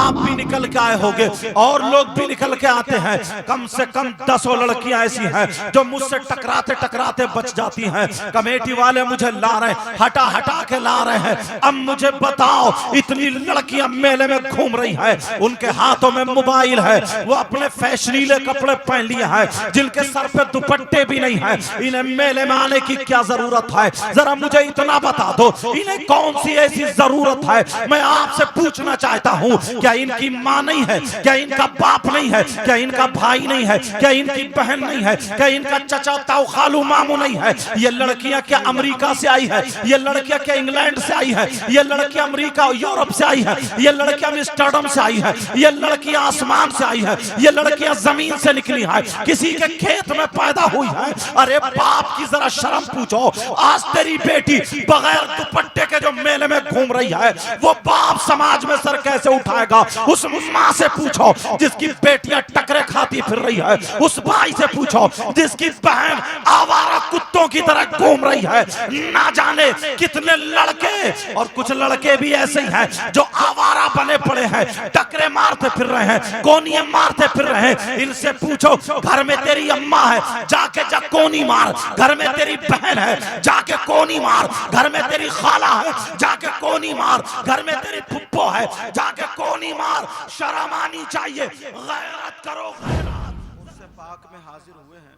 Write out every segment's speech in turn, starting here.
आप भी निकल के आए होंगे और लोग भी निकल के आते हैं। कम से कम 10 लड़कियां ऐसी हैं जो मुझसे टकराते टकराते बच जाती हैं। कमेटी वाले मुझे ला रहे हैं, हटा हटा के ला रहे हैं। अब मुझे बताओ, इतनी लड़कियां मेले में घूम रही हैं, उनके हाथों में मोबाइल है, वो अपने फैशनीले कपड़े पहन लिए हैं, जिनके सर पे दुपट्टे भी नहीं है, इन्हें मेले में आने की क्या जरूरत है? जरा मुझे इतना बता दो, इन्हें कौन सी ऐसी जरूरत है? मैं आपसे पूछना चाहता हूं, क्या इनकी मां नहीं है? क्या इनका बाप नहीं है? क्या इनका भाई नहीं है? क्या इनकी बहन नहीं है? क्या इनका चचा ताऊ खालू मामू नहीं है? ये लड़कियां क्या अमेरिका से आई है? ये लड़कियां क्या इंग्लैंड से आई है? ये लड़कियां अमेरिका और यूरोप से आई है? ये लड़कियां एम्स्टर्डम से आई है? ये लड़कियां आसमान से आई है? ये लड़कियां जमीन से निकली है, किसी के खेत में पैदा हुई है? अरे बाप की जरा शर्म पूछो। आज तेरी बेटी बगैर दुपट्टे के जो मेले में घूम रही है, वो बाप समाज में सर कैसे उठाएगा? उस माँ से पूछो जिसकी बेटियां टकरे खाती फिर रही है, उस भाई से पूछो जिसकी बहन आवारा कुत्तों की तरह घूम रही है। ना जाने कितने लड़के और कुछ लड़के भी ऐसे ही हैं जो आवारा बने पड़े हैं, टकरे मारते फिर रहे हैं, कोनियां मारते फिर रहे हैं। इनसे पूछो, घर में तेरी अम्मा है, जाके जा कोनी मार। घर में तेरी बहन है, जाके कोनी मार। घर में तेरी खाला है, जाके कोनी मार। घर में तेरी फुप्पो है, जाके कोनी मार। शर्म आनी चाहिए, गैरत करो गैरत। उससे पाक में हाजिर हुए हैं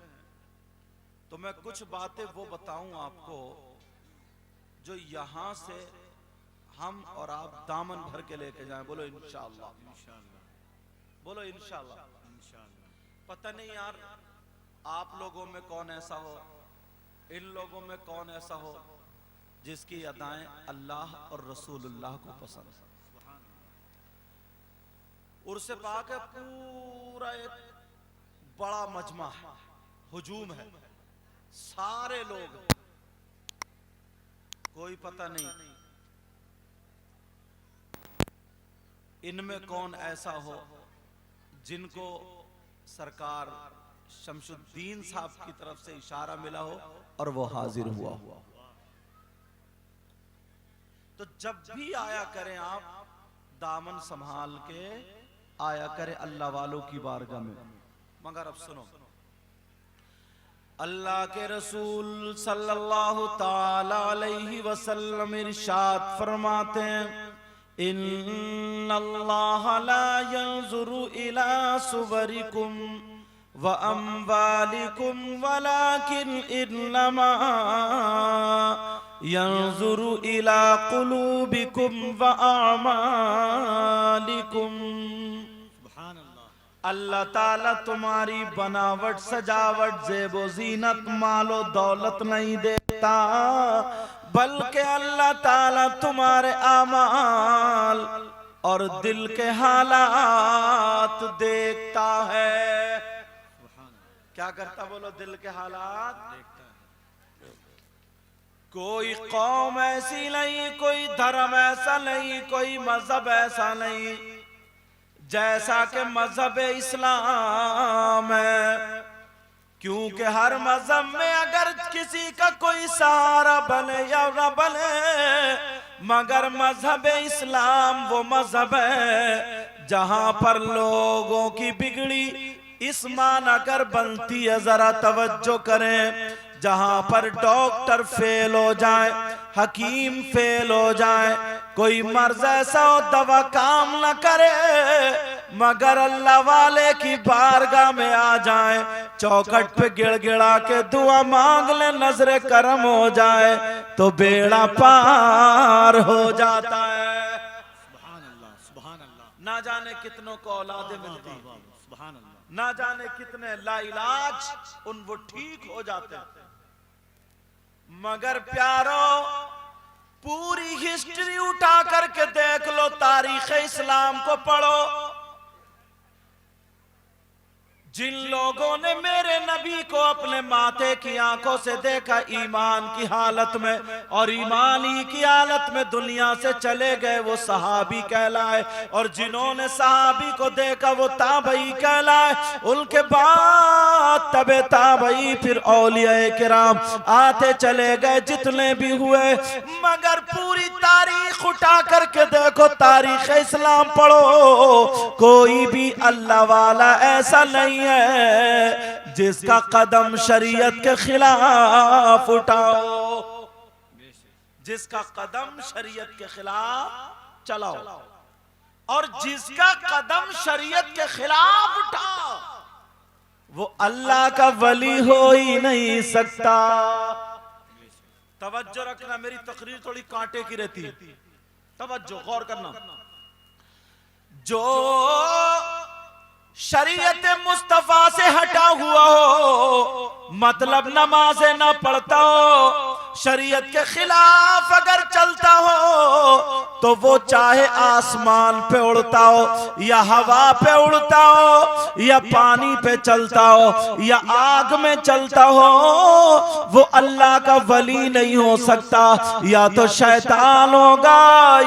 तो मैं कुछ बातें वो बताऊं आपको जो यहां से हम और आप दामन भर के लेके जाएं। बोलो इंशाअल्लाह, बोलो इंशाअल्लाह। पता नहीं यार, आप लोगों में कौन ऐसा हो, इन लोगों में कौन ऐसा हो जिसकी अदाएं अल्लाह और रसूलुल्लाह को पसंद है। उर्से पाक है, पूरा एक बड़ा मजमा है, हुजूम है, सारे लोग, कोई पता नहीं इनमें कौन ऐसा हो जिनको सरकार शमशुद्दीन साहब की तरफ से इशारा मिला हो और वो हाजिर हुआ। तो जब भी आया करें आप, दामन संभाल के आया करें अल्लाह वालों की बारगाह में। मगर अब सुनो, अल्लाह के रसूल सल्लल्लाहु ताला अलैहि वसल्लम इरशाद फरमाते हैं, इन्नल्लाह ला यंजुरु इला सुवरिकुम व अम्वालिकुम वलाकिन इन्नमा यंजुरु इला कुलूबिकुम व आमालिकुम। अल्लाह ताला तुम्हारी बनावट, सजावट, ज़ेबो ज़ीनत, मालो दौलत नहीं देता, बल्कि अल्लाह ताला तुम्हारे आमाल और दिल के हालात देखता है। क्या करता? बोलो, दिल के हालात देखता है। कोई कौम ऐसी नहीं, कोई धर्म ऐसा नहीं, कोई मजहब ऐसा नहीं जैसा कि मजहब इस्लाम है। क्योंकि हर मजहब में अगर किसी का कोई सहारा बने या न बने, मगर मजहब इस्लाम वो मजहब है जहां पर लोगों की बिगड़ी ईमान अगर बनती है, जरा तवज्जो करें, जहां पर डॉक्टर फेल हो जाए, हकीम फेल हो जाए, कोई मर्ज ऐसा हो दवा काम न करे, मगर अल्लाह वाले की बारगाह में आ जाए, चौखट पे गिड़गिड़ा के दुआ मांग ले, नजरे करम हो जाए तो बेड़ा पार हो जाता है। सुभान अल्लाह, सुभान अल्लाह। ना जाने कितनों को औलादे मिलती, सुभान अल्लाह, ना जाने कितने लाइलाज उन वो ठीक हो जाते हैं। मगर प्यारो, पूरी हिस्ट्री उठा करके देख लो, तारीख इस्लाम को पढ़ो, जिन लोगों ने मेरे नबी को अपने माथे की आंखों से देखा ईमान की हालत में, और ईमानी की हालत में दुनिया से चले गए, वो सहाबी कहलाए, और जिन्होंने सहाबी को देखा वो ताबई कहलाए। उनके बाद तबे ताबई, फिर औलिया किराम आते चले गए जितने भी हुए। मगर पूरी तारीख तारीख उठा करके देखो, तारीख इस्लाम पढ़ो, कोई भी अल्लाह वाला ऐसा नहीं है जिसका कदम शरीयत के खिलाफ उठाओ, जिसका कदम शरीयत के खिलाफ चलाओ। और जिसका कदम शरीयत के खिलाफ उठाओ वो अल्लाह का वली हो ही नहीं सकता। तवज्जो रखना, मेरी तकरीर थोड़ी कांटे की रहती है, तवज्जो गौर करना। जो शरीयत मुस्तफा से हटा हुआ हो, मतलब नमाज़ें ना पढ़ता हो, शरीयत के खिलाफ अगर चलता हो, तो वो चाहे आसमान पे उड़ता हो या हवा पे उड़ता हो या पानी पे चलता हो या आग में चलता हो, वो अल्लाह का वली नहीं हो सकता। या तो शैतान होगा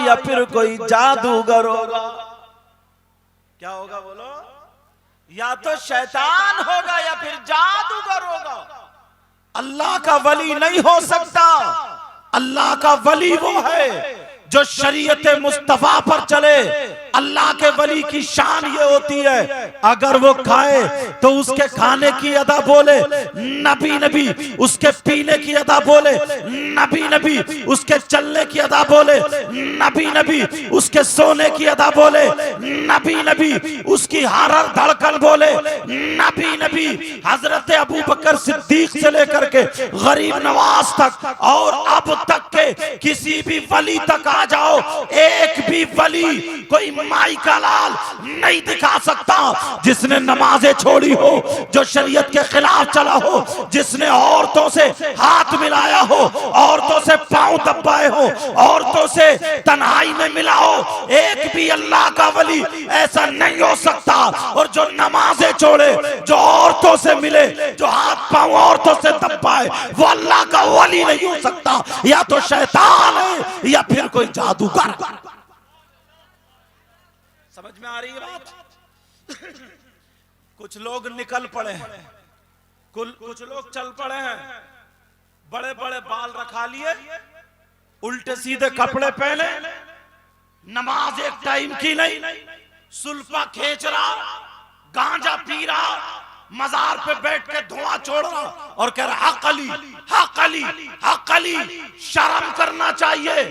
या फिर कोई जादूगर होगा। क्या होगा बोलो? या तो शैतान होगा या फिर जादूगर होगा। अल्लाह का वली नहीं हो सकता। अल्लाह का वली वो है जो शरीयत मुस्तफा पर चले। अल्लाह के वली की शान ये होती है, अगर वो खाए तो उसके खाने की अदा बोले नबी नबी, उसके पीने की अदा बोले नबी नबी, उसके चलने की अदा बोले नबी नबी, उसके सोने की अदा बोले नबी नबी, उसकी हर हर धड़कन बोले नबी नबी। हजरत अबू बकर सिद्दीक से लेकर के गरीब नवाज तक और अब तक के किसी भी वली तक आ जाओ, एक भी वली कोई माई का लाल नहीं दिखा सकता जिसने नमाजें छोड़ी हो, जो शरीयत के खिलाफ चला हो, जिसने औरतों से हाथ मिलाया हो, औरतों से पांव दबाए हो, औरतों से तन्हाई में मिला हो। एक भी अल्लाह का वली ऐसा नहीं हो सकता। और जो नमाजें छोड़े, जो औरतों से मिले, जो हाथ पांव औरतों से दबाए, वो अल्लाह का वली नहीं हो सकता। या तो शैतान है या फिर कोई जादूगर। समझ में आ रही है बात? कुछ लोग निकल पड़े हैं, कुछ लोग चल पड़े हैं, बड़े बड़े बाल रखा लिए, उल्टे सीधे कपड़े पहने, नमाज एक टाइम की नहीं, सुल्फा खींच रहा, गांजा पी रहा, मजार पे बैठ के धुआं छोड़ रहा और कह रहा हक अली हक अली हक अली। शर्म करना चाहिए,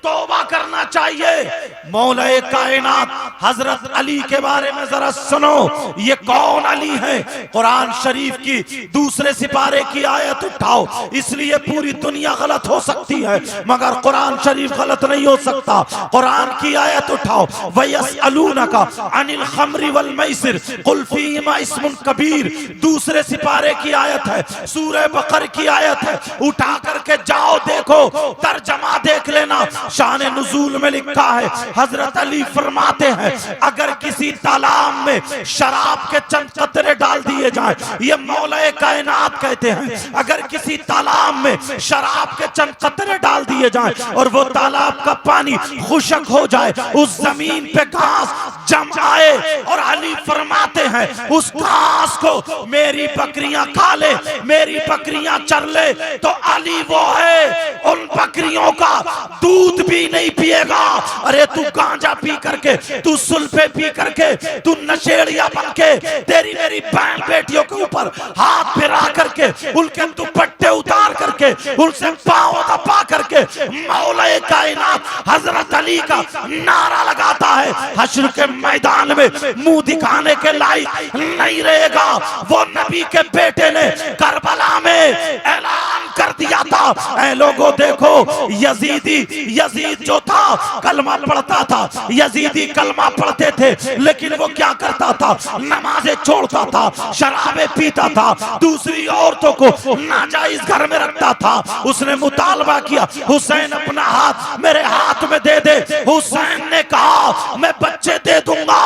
तौबा करना चाहिए। मौलाए कायनात हजरत अली के बारे में जरा सुनो, ये कौन अली है? कुरान शरीफ की दूसरे सिपारे की आयत उठाओ, इसलिए पूरी दुनिया गलत हो सकती है मगर कुरान शरीफ गलत नहीं हो सकता। कुरान की आयत उठाओ, वयसअलूनका अनिल खम्रि वल मैसिर कुल फीहिमा इस्मुन कबीर, दूसरे सिपारे की आयत है, सूरह बकर की आयत है। उठा करके जाओ, देखो तर्जमा देख लेना। शान नुज़ूल में लिखा है, हजरत अली फरमाते हैं अगर किसी तालाब में शराब के चंद कतरे डाल दिए जाए, ये मौलाए कायनात कहते हैं, अगर किसी तालाब में शराब के चंद कतरे डाल दिए जाए और वो तालाब का पानी खुशक हो जाए, उस जमीन पे घास जम आए, और अली फरमाते हैं उस घास को मेरी बकरियां खा ले, मेरी बकरियां चर ले, तो अली वो है उन बकरियों का दूध भी नहीं पिएगा। अरे तू गांजा पी करके, तू सुल्फे पी करके, तू नशेड़िया बन के, तेरी मेरी बहन बेटियों के ऊपर हाथ फिरा करके, उनके दुपट्टे उतार करके, उनसे पांव दबा करके मौलाए कायनात हजरत अली का नारा लगाता है, हश्र के मैदान में मुंह दिखाने के लायक नहीं रहेगा। वो नबी के बेटे ने करबला में ऐलान कर दिया था, ऐ लोगों देखो यजीद जो था कलमा पढ़ता था, यजीदी कलमा पढ़ते थे, लेकिन वो क्या करता था? नमाजें छोड़ता था, शराबें पीता था, दूसरी औरतों को नाजायज घर में रखता था। उसने मुतालबा किया, हुसैन अपना हाथ मेरे हाथ में दे दे। हुसैन ने कहा मैं बच्चे दे दूंगा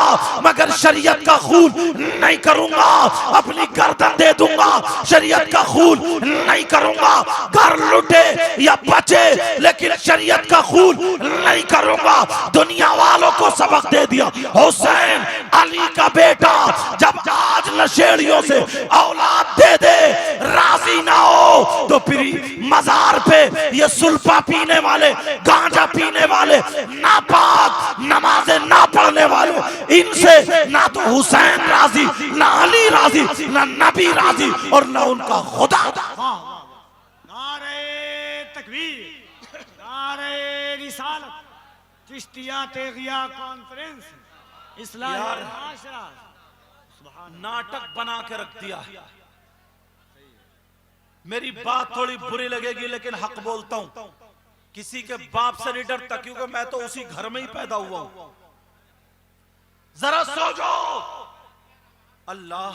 मगर शरीयत का खून नहीं करूंगा, अपनी गर्दन दे दूंगा, शरीयत का खून नहीं करूंगा। घर लुटे या बचे लेकिन शरीयत का खून नहीं करूंगा। दुनिया वालों को सबक दे दिया। हुसैन अली का बेटा जब आज नशेड़ियों से औलाद दे दे, राजी ना हो तो फिर मजार पे ये सुल्फा पीने वाले, गांजा पीने वाले, नापाक नमाजें ना पढ़ने वाले, इनसे ना तो हुसैन राजी, ना अली राजी, ना नबी राजी और ना उनका खुदा। नारे तकबीर, नारे रिसालत, चिश्तिया तेगिया कॉन्फ्रेंस, इस्लाम माशरा। नाटक बना के रख दिया। मेरी बात थोड़ी बुरी लगेगी लेकिन हक बोलता हूं। किसी के बाप से नहीं डरता क्योंकि मैं तो उसी घर में ही पैदा हुआ हूं। जरा सोचो, अल्लाह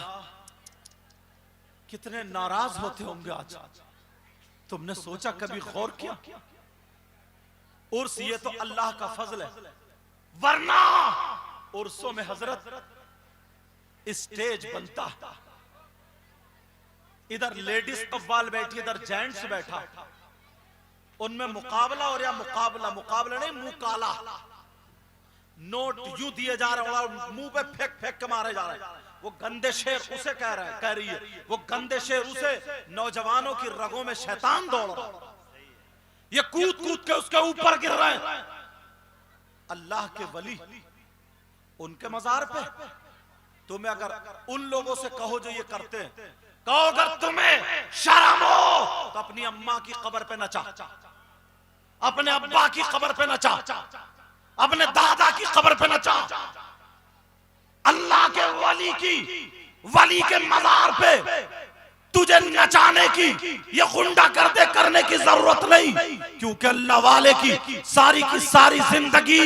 कितने नाराज होते होंगे आज। तुमने सोचा कभी गौर किया? उर्स ये तो अल्लाह का फजल है, वरना उर्सों में हजरत स्टेज बनता, इधर लेडीज कव्वाल बैठी, इधर जेंट्स बैठा, उनमें मुकाबला और या मुकाबला नहीं, मुंह काला, नोट यूं दिए जा रहे हैं, मुंह पे फेंक फेंक के मारे जा रहे हैं। वो गंदे शेर उसे कह रही है, वो गंदे शेर उसे, नौजवानों की रगों में शैतान दौड़ रहा है, ये कूद कूद के उसके ऊपर गिर रहे हैं। अल्लाह के वली उनके मजार पे तुम्हें अगर उन लोगों से कहो जो ये करते हैं, कहो अगर तुम्हें शर्म हो तो अपनी अम्मा की कब्र पे नचा, अपने अब्बा की कब्र पे नचा, अपने दादा की कब्र पे नचा। अल्लाह के वली के मजार पे तुझे नचाने की, ये गुंडा गर्दे करने की जरूरत नहीं, क्योंकि अल्लाह वाले की सारी जिंदगी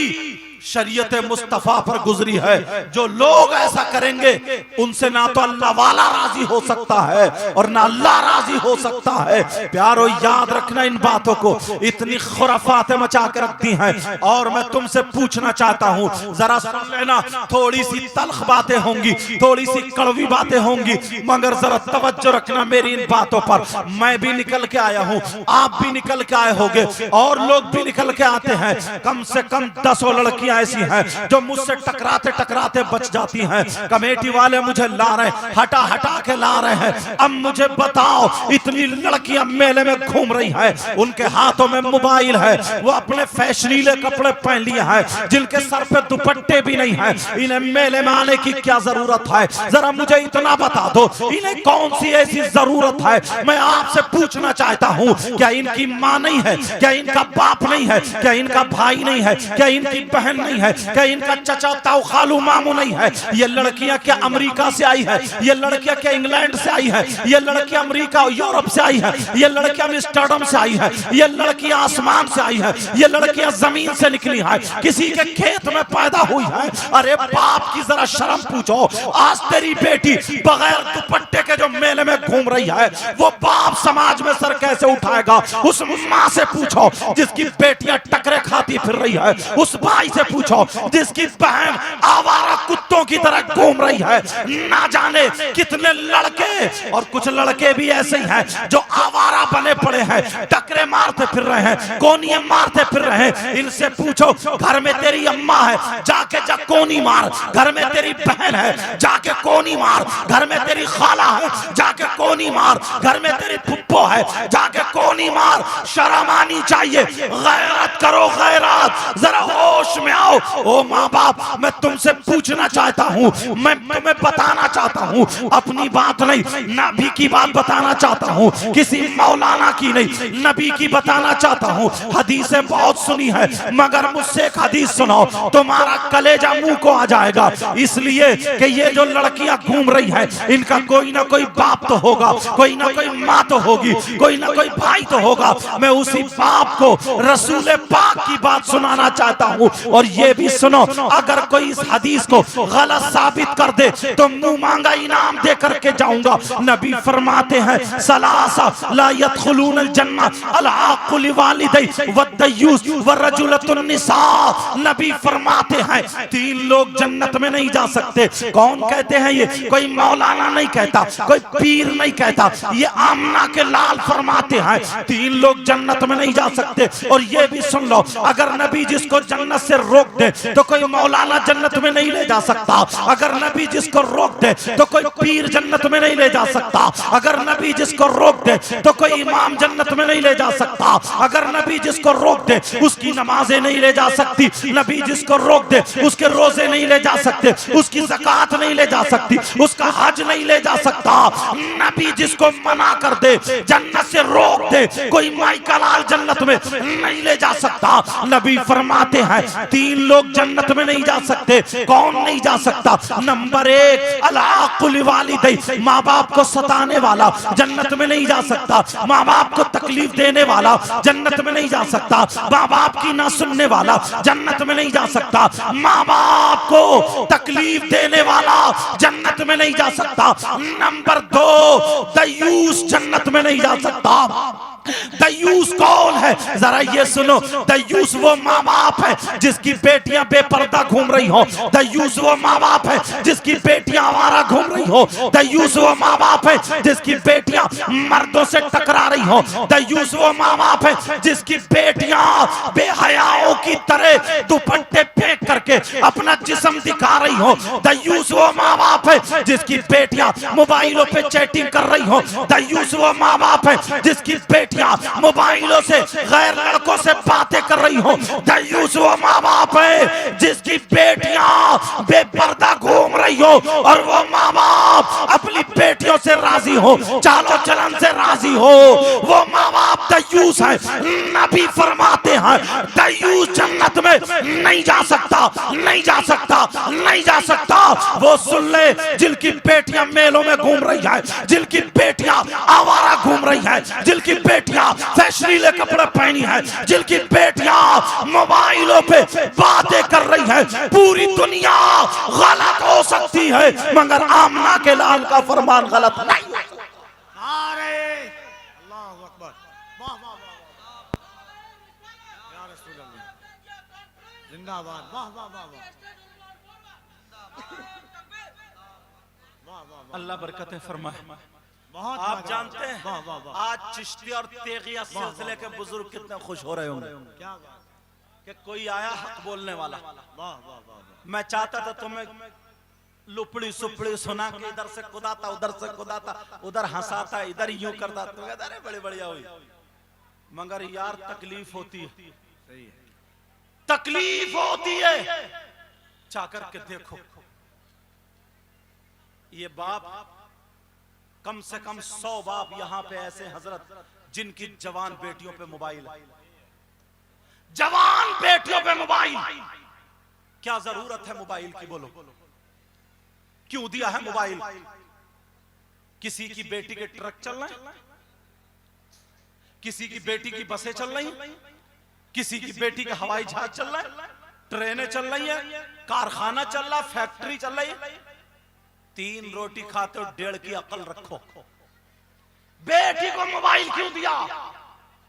शरीयत मुस्तफा पर गुजरी है। जो लोग ऐसा करेंगे उनसे ना तो अल्लाह वाला राजी हो सकता है और ना अल्लाह राजी हो सकता है। प्यारो याद रखना इन बातों को, इतनी खुराफातें मचा के रखती हैं। और मैं तुमसे पूछना चाहता हूं, जरा सुन लेना, थोड़ी सी तल्ख बातें होंगी, थोड़ी सी कड़वी बातें होंगी, मगर जरा तवज्जो रखना मेरी इन बातों पर। मैं भी निकल के आया हूं, आप भी निकल के आए होंगे और लोग भी निकल के आते हैं। कम से कम 10 लड़कियां ऐसी हैं जो मुझसे टकराते टकराते बच जाती हैं। कमेटी वाले मुझे ला रहे हैं, हटा के ला रहे हैं। अब मुझे बताओ, इतनी लड़कियां मेले में घूम रही हैं, उनके हाथों में मोबाइल है, वो अपने फैशनीले कपड़े पहन लिए हैं, जिनके सर पे दुपट्टे भी नहीं हैं, इन्हें मेले में आने की क्या जरूरत है? जरा मुझे इतना बता दो, इन्हें कौन सी ऐसी जरूरत है? मैं आपसे पूछना चाहता हूं, क्या इनकी मां नहीं है? क्या इनका बाप नहीं है? क्या इनका भाई नहीं है? क्या इनकी बहन नहीं है? क्या इनका चचा ताऊ खालू मामू नहीं है? ये लड़कियां क्या अमेरिका से आई है? ये लड़कियां क्या इंग्लैंड से आई है? ये लड़कियां अमेरिका और यूरोप से आई है? ये लड़कियां एम्स्टर्डम से आई है? ये लड़कियां आसमान से आई है? ये लड़कियां जमीन से निकली है? किसी के खेत में पैदा हुई है? अरे बाप की जरा शर्म पूछो। आज तेरी बेटी बगैर दुपट्टे के जो मेले में घूम रही है, वो बाप समाज में सर कैसे उठाएगा? उस माँ से पूछो जिसकी बेटियां टकरे खाती फिर रही है, उस भाई से पूछो जिसकी बहन आवारा कुत्तों की तरह घूम रही है। ना जाने कितने लड़के और कुछ लड़के भी ऐसे हैं जो आवारा बने पड़े हैं, टकरे मारते फिर रहे हैं, कोनियां मारते फिर रहे हैं। इनसे पूछो, घर में तेरी अम्मा है, जाके जा कोनी मार। घर में तेरी बहन है, जाके कोनी मार। घर में तेरी खाला है, जाके कोनी मार। घर में तेरी फुप्पो है, जाके कोनी मार। शर्म आनी चाहिए, गैरत करो, गैरत। जरा होश में आओ। ओ माँ बाप, मैं तुमसे पूछना चाहता हूँ, मैं तुम्हें बताना चाहता हूँ, अपनी बात नहीं, नबी की बात बताना चाहता हूँ, किसी मौलाना की नहीं, नबी की बताना चाहता हूँ। हदीसें बहुत सुनी है, मगर मुझसे एक हदीस सुनो, तुम्हारा कलेजा मुंह को आ जाएगा। इसलिए कि ये जो लड़कियां घूम रही हैं, इनका कोई ना कोई बाप तो होगा, कोई ना कोई माँ तो होगी, कोई ना कोई भाई तो होगा। मैं उसी बाप को रसूल पाक की बात सुनाना चाहता हूँ। और ये भी सुनो, अगर कोई इस हदीस को गलत साबित कर दे तो मुंह मांगा इनाम दे करके जाऊंगा। नबी फरमाते हैं, सलासा ला यदखुलूनल जन्नह अल आक़ु लिवालिदैहि वद्दयूस वरजुलतुन निसा। नबी फरमाते हैं 3 लोग जन्नत में नहीं जा सकते। कौन कहते हैं ये? कोई मौलाना नहीं कहता, कोई पीर नहीं कहता, ये आमना के लाल फरमाते हैं 3 लोग जन्नत में नहीं जा सकते। और ये भी सुन लो, अगर नबी जिसको जन्नत से रोक दे तो कोई मौलाना जन्नत में नहीं ले जा सकता। अगर नबी जिसको रोक दे तो कोई पीर जन्नत में नहीं ले जा सकता। अगर नबी जिसको रोक दे तो कोई इमाम जन्नत में नहीं ले जा सकता। अगर नबी जिसको रोक दे उसकी नमाजें नहीं ले जा सकती। नबी जिसको रोक दे उसके रोजे नहीं ले जा सकते, उसकी ज़कात नहीं ले जा सकती, उसका हज नहीं ले जा सकता। नबी जिसको मना कर दे, जन्नत से रोक दे, कोई माई का लाल जन्नत में नहीं ले जा सकता। नबी फरमाते हैं 3 लोग जन्नत में नहीं जा सकते। कौन नहीं जा सकता? नंबर 1 अलाकुल वालिदै, माँ बाप को सताने वाला जन्नत में नहीं जा सकता। माँ बाप को तकलीफ देने वाला जन्नत में नहीं जा सकता। माँ बाप की ना सुनने वाला जन्नत में नहीं जा सकता। माँ बाप को तकलीफ देने वाला जन्नत में नहीं जा सकता। नंबर 2 दयूस जन्नत में नहीं जा सकता। दयूस कौन है? जरा ये सुनो, दयूस वो माँ बाप है जिसकी बेटियां बेपर्दा घूम रही हो। दयूस वो माँ बाप है जिसकी बेटियां आवारा घूम रही हो। दयूस वो माँ बाप है जिसकी बेटियां मर्दों से टकरा रही हो। दयूस वो माँ बाप है जिसकी बेटियां बेहयाओं की तरह दुपट्टे फेंक करके अपना जिस्म दिखा रही हो। दयूस वो माँ बाप है जिसकी बेटियां मोबाइलों पे चैटिंग कर रही हो। दयूस वो माँ बाप है जिसकी बेटियां मोबाइलों से गैर लड़कों से बातें कर रही हो। दयूस वो माँ बाप है जिसकी बेटियां बेपर्दा घूम रही हो और वो माँ बाप अपनी बेटियों से राजी हो, चालो चलन से राजी हो। वो माँ बाप दयूस है। नबी फरमाते हैं दयूस जन्नत में नहीं जा सकता, नहीं जा सकता, नहीं जा सकता। वो सुन ले जिनकी बेटियां मेलों में घूम रही है, जिनकी बेटियां आवारा घूम रही है, जिनकी बेटियां फैशनीले कपड़े पहनी है, जिनकी बेटियां मोबाइलों पे बातें कर रही है। पूरी दुनिया गलत हो सकती है मगर आमना के लाल का फरमान गलत नहीं। नारे अल्लाहु अकबर, वाह वाह वाह, या रसूल अल्लाह जिंदाबाद, वाह वाह वाह वाह, वाह वाह। अल्लाह बरकतें फरमाए। बहुत आप जानते हैं वाह वाह वाह, आज चिश्ती और तेगिया सिलसिले के बुजुर्ग कितने खुश हो रहे होंगे क्या बात, कि कोई आया हक बोलने वाला। वाह वाह वाह, मैं चाहता था तुम्हें लुपड़ी सुपड़ी सुना के इधर से कुदाता, उधर से कुदाता, उधर हंसाता, इधर यूं करता, तो कहता अरे बड़ी बढ़िया हुई। मगर यार तकलीफ होती है, सही है, तकलीफ होती है। चाकर के देखो ये बाप, कम से कम 100 बाप यहाँ पे ऐसे हजरत जिनकी जवान बेटियों पे मोबाइल है, जवान बेटियों पे मोबाइल। क्या जरूरत है मोबाइल की? बोलो क्यों दिया है मोबाइल? किसी की बेटी के ट्रक चल रहे हैं, किसी की बेटी की बसें चल रही हैं, किसी की बेटी का हवाई जहाज चल रहा है, ट्रेनें चल रही है, कारखाना चल रहा, फैक्ट्री चल रही है। 3 रोटी खाते हो, 1.5 की अकल रखो। बेटी को मोबाइल क्यों दिया?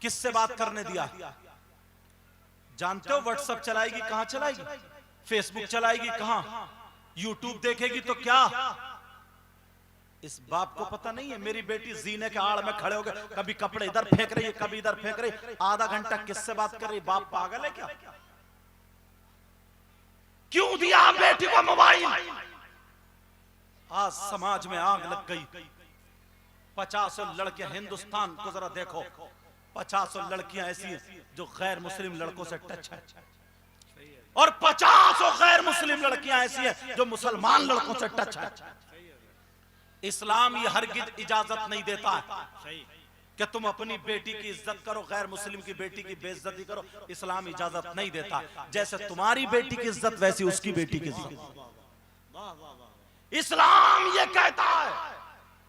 किससे बात करने दिया? जानते हो व्हाट्सएप चलाएगी कहां चलाएगी, फेसबुक चलाएगी कहां, यूट्यूब देखेगी तो क्या? इस बाप को पता नहीं है मेरी बेटी जीने के आड़ में खड़े हो गए, कभी कपड़े इधर फेंक रही है, कभी इधर फेंक रही है, आधा घंटा किससे बात कर रही? बाप पागल है क्या? क्यों दिया बेटी को मोबाइल? आज समाज में आग लग गई। 50 लड़के, हिंदुस्तान को जरा देखो, 50 लड़कियां ऐसी हैं जो गैर मुस्लिम लड़कों से टच है, और 50 गैर मुस्लिम लड़कियां ऐसी हैं जो मुसलमान लड़कों से टच है। इस्लाम ये हरगिज इजाजत नहीं देता है कि तुम अपनी बेटी की इज्जत करो, गैर मुस्लिम की बेटी की बेइज्जती करो। इस्लाम इजाजत नहीं देता। जैसे तुम्हारी बेटी की इज्जत वैसी उसकी बेटी की इज्जत। इस्लाम ये कहता है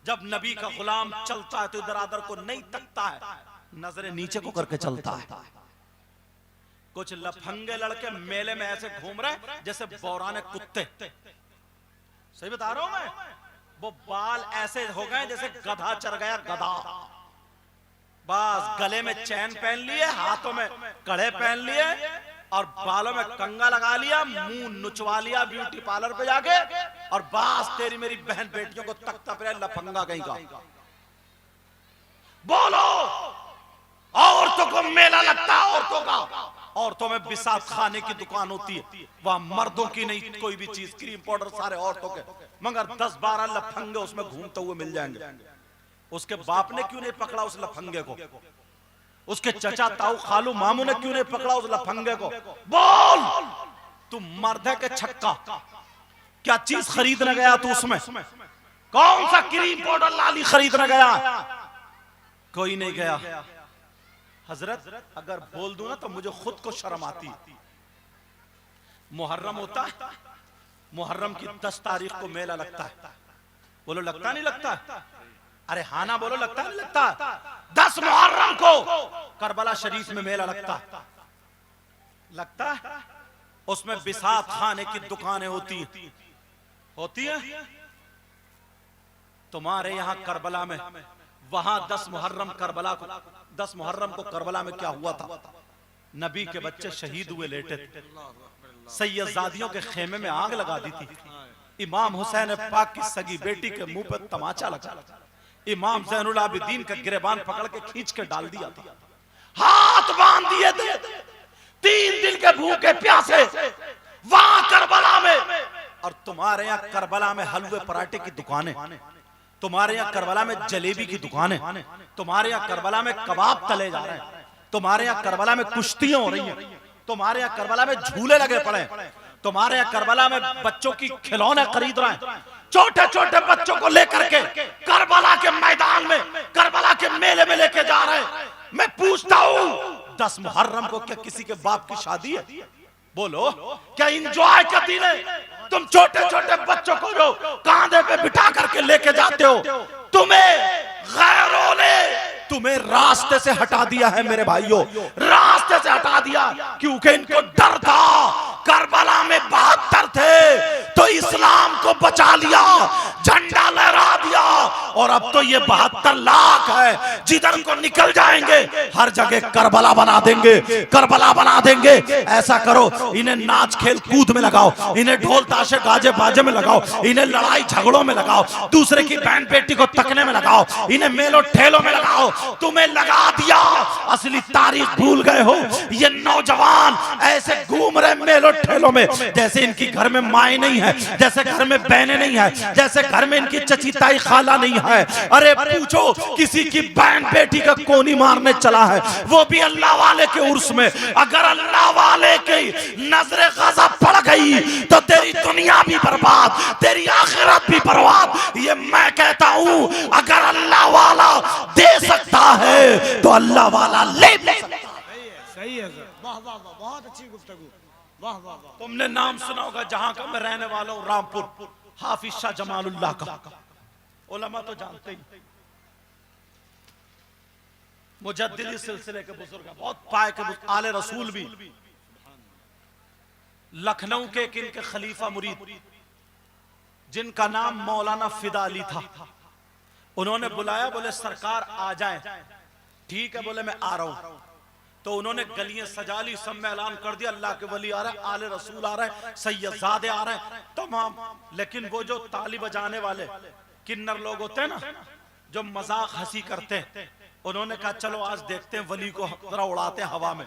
जब नबी का गुलाम चलता है तो इधर आदर को नहीं तकता है, नजरें नीचे को करके चलता है। कुछ लफंगे लड़के मेले में ऐसे घूम रहे जैसे बौराने कुत्ते, सही बता रहा हूं मैं। वो बाल ऐसे हो गए जैसे गधा चढ़ गया गधा। बस गले में चैन पहन लिए, हाथों में कड़े पहन लिए और बालों में कंगा लगा लिया, मुंह नुचवा लिया ब्यूटी पार्लर पे जाके, और बस तेरी मेरी बहन बेटियों को तकता फिर लफंगा कहीं का। बोलो औरतों को मेला लगता है, औरतों का औरतों में बिसात खाने की दुकान होती है, वहां मर्दों की नहीं कोई भी चीज, क्रीम पाउडर सारे औरतों के, मगर 10-12 लफंगे उसमें घूमते हुए मिल जाएंगे। उसके बाप ने क्यों नहीं पकड़ा उस लफंगे को? उसके चचा ताऊ खालू मामू ने क्यों नहीं पकड़ा उस लफंगे को? बोल, तू मर्द है के छक्का? क्या चीज खरीदने गया तू उसमें? कौन सा क्रीम पाउडर लाली खरीदने गया? कोई नहीं गया। हजरत अगर बोल दूं ना तो मुझे खुद को शर्म आती। मुहर्रम होता है, मुहर्रम की 10 तारीख को मेला लगता है। बोलो लगता नहीं लगता? अरे हाँ ना बोलो, लगता नहीं लगता? 10 मुहर्रम को करबला शरीफ में मेला लगता है। उसमें बिसात खाने की दुकानें होती हैं। तुम्हारे यहां करबला में, वहां 10 मुहर्रम को करबला में क्या हुआ था? नबी के बच्चे शहीद हुए, लेटे थे। सैयदजादियों के खेमे में आग लगा दी थी। इमाम हुसैन पाक की सगी बेटी के मुंह पर तमाचा लगा। इमाम ज़ैनुल आबिदीन का गिरबान पकड़ के खींच के डाल दिया था। हाथ बांध दिए थे 3 दिन के भूखे प्यासे वहां करबला में। और तुम्हारे यहाँ करबला में हलवे पराठे की दुकानें, तुम्हारे यहाँ करबला में जलेबी की दुकानें, तुम्हारे यहाँ करबला में कबाब तले जा रहे हैं, तुम्हारे यहाँ करबला में कुश्तियां हो रही हैं, तुम्हारे यहाँ करबला में झूले लगे पड़े हैं, तुम्हारे यहाँ करबला में बच्चों की खिलौने खरीद रहे हैं। छोटे छोटे बच्चों को लेकर के करबला के मैदान में, करबला के मेले में लेके जा रहे हैं। मैं पूछता हूँ 10 मुहर्रम को क्या किसी के बाप की शादी है? बोलो, क्या इंजॉय का दिन है? तुम छोटे छोटे बच्चों को जो कांधे पे बिठा करके लेके जाते हो, तुम्हें रास्ते से हटा दिया है मेरे भाइयों, रास्ते से हटा दिया, क्योंकि इनको डर था। करबला में 72 थे तो इस्लाम को बचा लिया, झंडा लहरा दिया, और अब तो ये 72 लाख है, जिधर को निकल जाएंगे हर जगह करबला बना देंगे, करबला बना देंगे। ऐसा करो, इन्हें नाच खेल कूद में लगाओ, इन्हें ढोल ताशे गाजे बाजे में लगाओ, इन्हें लड़ाई झगड़ों में लगाओ, दूसरे की बहन बेटी को तकने में लगाओ, इन्हें मेलों ठेलों में लगाओ। तुम्हें लगा दिया, असली तारीख भूल गए हो। ये नौजवान ऐसे घूम रहे मेलों ठेलों में जैसे इनकी घर में माए नहीं है, जैसे घर में बहनें नहीं है, जैसे घर में इनकी चची ताई खाला नहीं है। अरे पूछो, किसी की बहन बेटी का कोनी मारने चला है, वो भी अल्लाह वाले के उर्स में। अगर अल्लाह वाले की नजरे गज़ब पड़ गई तो तेरी दुनिया भी बर्बाद, तेरी आखिरत भी बर्बाद। ये मैं कहता हूं, अगर अल्लाह वाला दे सकता है तो अल्लाह वाला ले सकता है। सही है सर, वाह वाह वाह, बहुत अच्छी गुफ्तगू, वाह वाह वाह। तुमने नाम सुना होगा, जहां का मैं रहने वाला हूं, रामपुर, हाफिज शाह जमालुल्लाह का। उलमा तो जानते ही, मुजद्दिदी सिलसिले के बुजुर्ग, बहुत पाए के आले रसूल भी। लखनऊ के एक इनके खलीफा मुरीद, जिनका नाम मौलाना फिदा अली था, उन्होंने बुलाया, बोले सरकार आ जाएं। ठीक है, बोले मैं आ रहा हूं। तो उन्होंने गलियां सजा ली, सब में ऐलान कर दिया अल्लाह के वली आ रहे हैं, आले रसूल आ रहे हैं, सैयदजादे आ रहे हैं, तमाम। लेकिन वो जो ताली बजाने वाले किन्नर लोग होते हैं ना, जो मजाक हंसी करते हैं, उन्होंने कहा चलो आज देखते हैं वली को जरा उड़ाते हैं हवा में।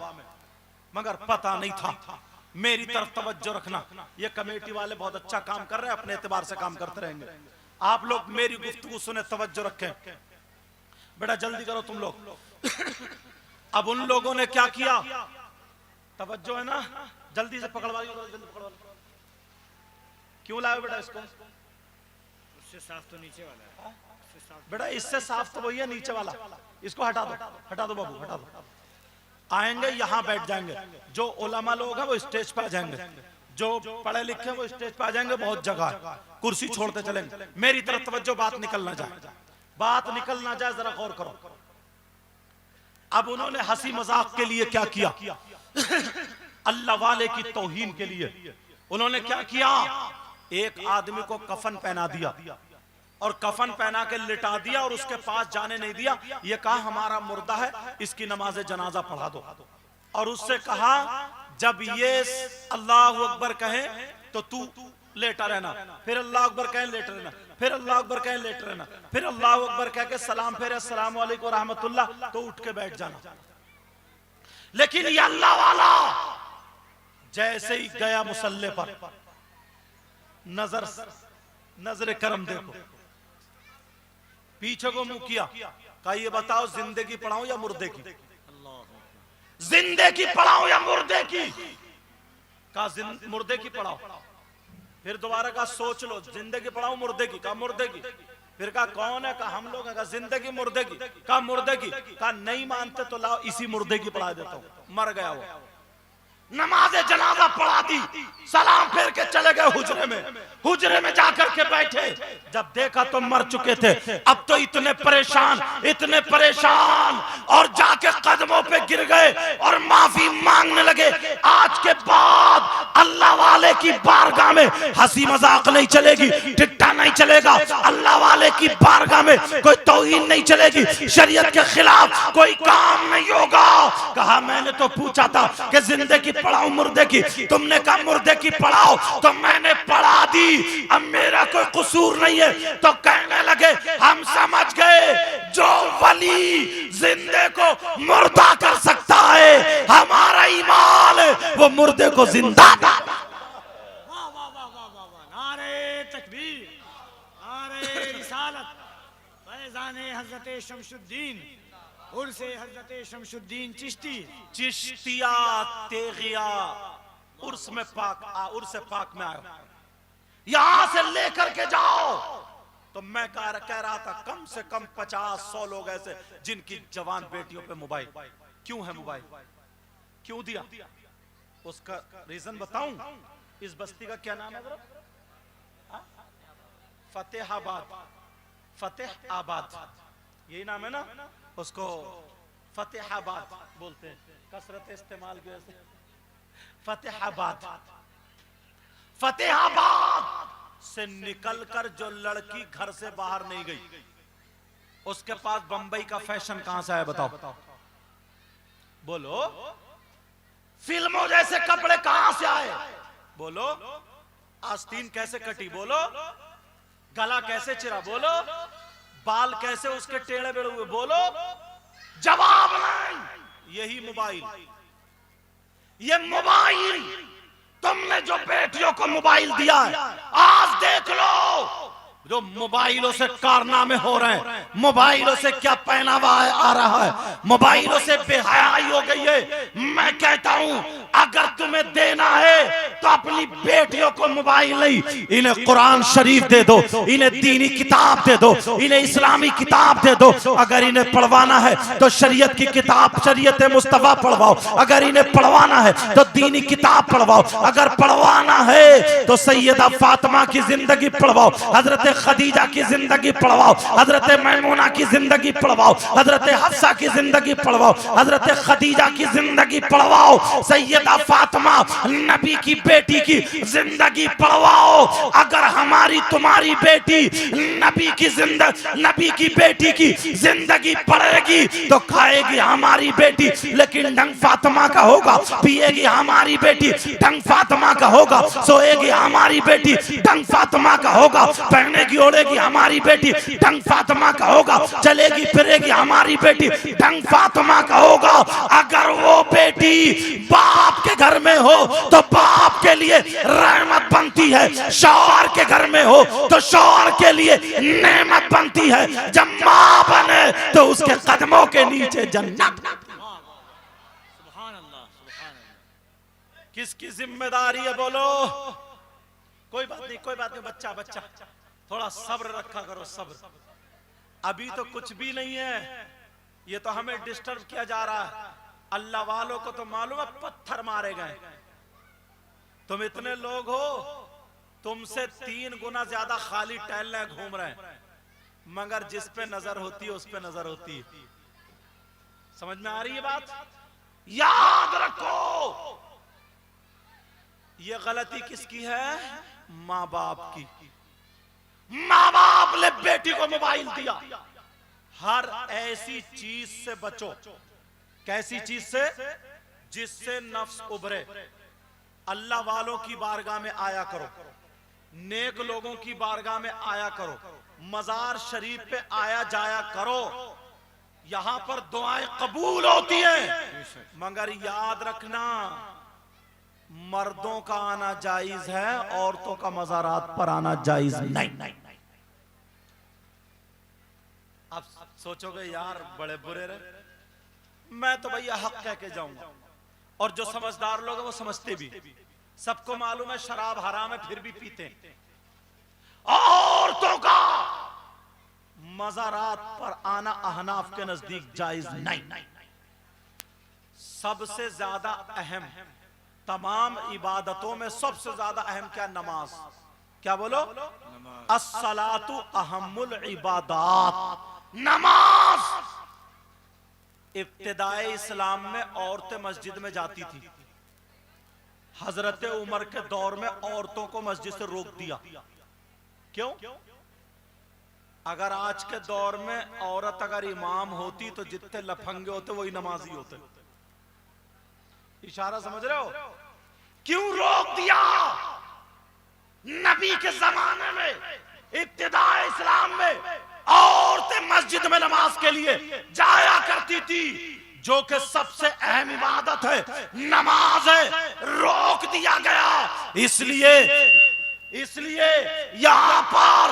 मगर पता नहीं था, मेरी तरफ तवज्जो रखना, ये कमेटी वाले बहुत अच्छा काम कर रहे हैं, अपने एतबार से काम करते रहेंगे। आप लोग मेरी गुफ्तगू सुने, तवज्जो रखें, बेटा जल्दी करो तुम लोग। अब उन लोगों ने क्या किया, तवज्जो है ना, जल्दी से पकड़वा लो, जल्दी पकड़वा लो। क्यों लाए बेटा इसको? उससे साफ तो नीचे वाला है, बेटा इससे साफ तो वही है, नीचे वाला। इसको हटा दो, हटा दो बाबू, हटा दो। आएंगे यहाँ बैठ जाएंगे, जो उलमा लोग हैं वो स्टेज पे आ जाएंगे, जो पढ़े लिखे वो स्टेज पे आ जाएंगे, बहुत जगह कुर्सी छोड़ते चलेंगे। मेरी तरफ तवज्जो, बात निकल ना जाए, बात निकल ना जाए, जरा गौर करो। अब उन्होंने हंसी मजाक के लिए क्या किया, अल्लाह वाले की तौहीन के लिए उन्होंने क्या किया, एक आदमी को कफन पहना दिया और कफन पहना के लिटा दिया और उसके पास जाने नहीं दिया। ये कहा हमारा मुर्दा है, इसकी नमाज जनाजा पढ़ा दो। और उससे कहा जब ये अल्लाह अकबर कहे तो तू लेटा रहना, फिर अल्लाह अकबर कहे लेट रहना, फिर अल्लाह अकबर कहे लेट रहना, फिर अल्लाह अकबर कह के सलाम फेरे अस्सलाम वालेकुम रहमतुल्लाह, तो उठ के बैठ जाना। लेकिन ये अल्लाह वाला जैसे ही गया मुसल्ले पर, नजर करम देखो, पीछे को मुंह किया, कहा ये बताओ जिंदगी पढ़ाऊं या मुर्दे की, जिंदगी पढ़ाऊं या मुर्दे की, कहा मुर्दे की पढ़ाओ। फिर दोबारा कहा सोच लो, जिंदगी पढ़ाओ मुर्दे की, कहा मुर्दे की। फिर कहा कौन है, कहा हम लोग हैं, कहा जिंदगी मुर्दे की, कहा मुर्दे की, कहा नहीं मानते तो लाओ इसी मुर्दे की पढ़ा देता हूं। मर गया वो, नमाज जनाजा पढ़ा दी, सलाम फेर के चले गए हुजरे में। हुजरे में जाकर के बैठे, जब देखा तो मर चुके थे। अब तो इतने परेशान और जाके कदमों पे गिर गए और माफी मांगने लगे। आज के बाद अल्लाह वाले की बारगाह में हंसी मजाक नहीं चलेगी, ठिट्ठा नहीं चलेगा। अल्लाह वाले की बारगाह में कोई तौहीन नहीं चलेगी, शरीयत के खिलाफ कोई काम नहीं होगा। कहा मैंने तो पूछा था कि जिंदगी पढ़ाओ मुर्दे की, तुमने कहा मुर्दे की पढ़ाओ, तो मैंने पढ़ा दी। अब मेरा कोई कसूर नहीं है। तो कहने लगे हम समझ गए, जो वली जिंदे को मुर्दा कर सकता है, हमारा ईमान है वो मुर्दे को जिंदा था। वाह वाह वाह वाह वाह वाह, नारे तकबीर, नारे रिसालत, फैज़ाने हज़रत शमशुद्दीन, उर्से हज़रत शमशुद्दीन चिश्ती, चिश्तिया तेगिया, उर्स में पाक, उर्स पाक में आयो, यहां से लेकर के जाओ। तो मैं कह रहा था कम से कम 50-100 लोग ऐसे जिनकी जवान बेटियों पे मोबाइल। क्यों है मोबाइल, क्यों दिया, उसका रीजन बताऊं। इस बस्ती का क्या नाम है जरा? फतेहाबाद, फतेहाबाद यही नाम है ना, उसको फतेहाबाद बोलते हैं, कसरत इस्तेमाल की वजह से फतेहाबाद। फतेहाबाद से निकलकर जो लड़की घर से बाहर नहीं गई, उसके पास बंबई का फैशन कहां से आया बताओ, बोलो। फिल्मों जैसे कपड़े कहां से आए, बोलो। आस्तीन कैसे कटी, बोलो। गला कैसे चिरा, बोलो। बाल कैसे उसके टेढ़े बेढ़े हुए, बोलो। जवाब नहीं। यही मोबाइल, ये मोबाइल, तुमने जो बेटियों को मोबाइल दिया है, आज देख लो जो मोबाइलों से कारनामे हो रहे हैं, मोबाइलों से क्या पहनावा आ रहा है, मोबाइलों से बेहयाई हो गई है। मैं कहता हूं अगर तुम्हें देना है तो अपनी बेटियों को मोबाइल नहीं, इन्हें कुरान शरीफ दे दो, इन्हें दीनी किताब दे दो, इन्हें इस्लामी किताब दे दो। अगर इन्हें पढ़वाना है तो शरीयत की किताब, शरीयत मुस्तफा पढ़वाओ। अगर इन्हें पढ़वाना है तो दीनी किताब पढ़वाओ। अगर पढ़वाना है तो सैयदा फातिमा की जिंदगी पढ़वाओ, हजरत खदीजा की जिंदगी पढ़वाओ, हजरत मैमूना की जिंदगी पढ़वाओ, हजरत हफ्सा की जिंदगी पढ़वाओ, हजरत खदीजा की जिंदगी पढ़वाओ, सैयदा फातिमा नबी की बेटी की जिंदगी पढ़वाओ। अगर हमारी तुम्हारी बेटी नबी की बेटी की जिंदगी पढ़ेगी तो खाएगी हमारी बेटी, लेकिन ढंग फातिमा का होगा। पिएगी हमारी बेटी, ढंग फातिमा का होगा। सोएगी हमारी बेटी, ढंग फातिमा का होगा। पहनेगी ओढ़ेगी हमारी बेटी, ढंग फातिमा का होगा। चलेगी फिरेगी हमारी बेटी, ढंग फातिमा का होगा। अगर वो बेटी बाप के घर में हो तो बाप के लिए रहमत बनती है, शौहर के घर में हो तो शौहर के लिए नेमत बनती है। जब माँ बने तो उसके कदमों के नीचे जन्नत। सुभान अल्लाह, सुभान अल्लाह। किसकी जिम्मेदारी है, बोलो। कोई बात नहीं, कोई बात नहीं, बच्चा बच्चा थोड़ा सब्र रखा करो, सब्र। अभी तो कुछ भी नहीं है, ये तो हमें डिस्टर्ब किया जा रहा है। अल्लाह वालों को तो मालूम है पत्थर मारे गए। तुम इतने लोग हो, तुमसे 3 गुना ज्यादा खाली टहलने घूम रहे हैं, मगर जिस पे नजर होती है उस पे नजर होती है। समझ में आ रही है बात? याद रखो ये गलती किसकी है? माँ बाप की। माँ बाप ने बेटी को मोबाइल दिया। हर ऐसी चीज से बचो। कैसी चीज से? जिससे नफ्स उभरे। अल्लाह वालों की बारगाह में आया करो, नेक लोगों की बारगाह में आया करो, मजार शरीफ पे आया जाया करो। यहां पर दुआएं कबूल होती हैं। मगर याद रखना मर्दों का आना जायज है, औरतों का मज़ारात पर आना जायज नहीं। अब सोचोगे यार बड़े बुरे रहे, मैं तो भैया हक कह के जाऊंगा। और जो समझदार लोग हैं वो समझते भी, सबको मालूम है शराब हराम है फिर भी पीते हैं। औरतों का मज़ारात पर आना अहनाफ के नजदीक जायज नहीं। सबसे ज्यादा अहम, तमाम इबादतों में सबसे ज्यादा अहम क्या? नमाज। क्या बोलो? अस्सलातु अहम्मुल इबादात। नमाज। इब्तिदाए इस्लाम में औरतें मस्जिद में जाती थी, हजरत उमर के दौर में औरतों को मस्जिद से रोक दिया। क्यों? अगर आज के दौर में औरत अगर इमाम होती तो जितने लफंगे होते वही नमाजी होते। इशारा समझ रहे हो? क्यों रोक दिया? नबी के जमाने में इब्तिदाए इस्लाम में औरतें मस्जिद में नमाज के लिए जाया करती थी, जो कि सबसे अहम इबादत है, नमाज है, रोक दिया गया। इसलिए यहां पर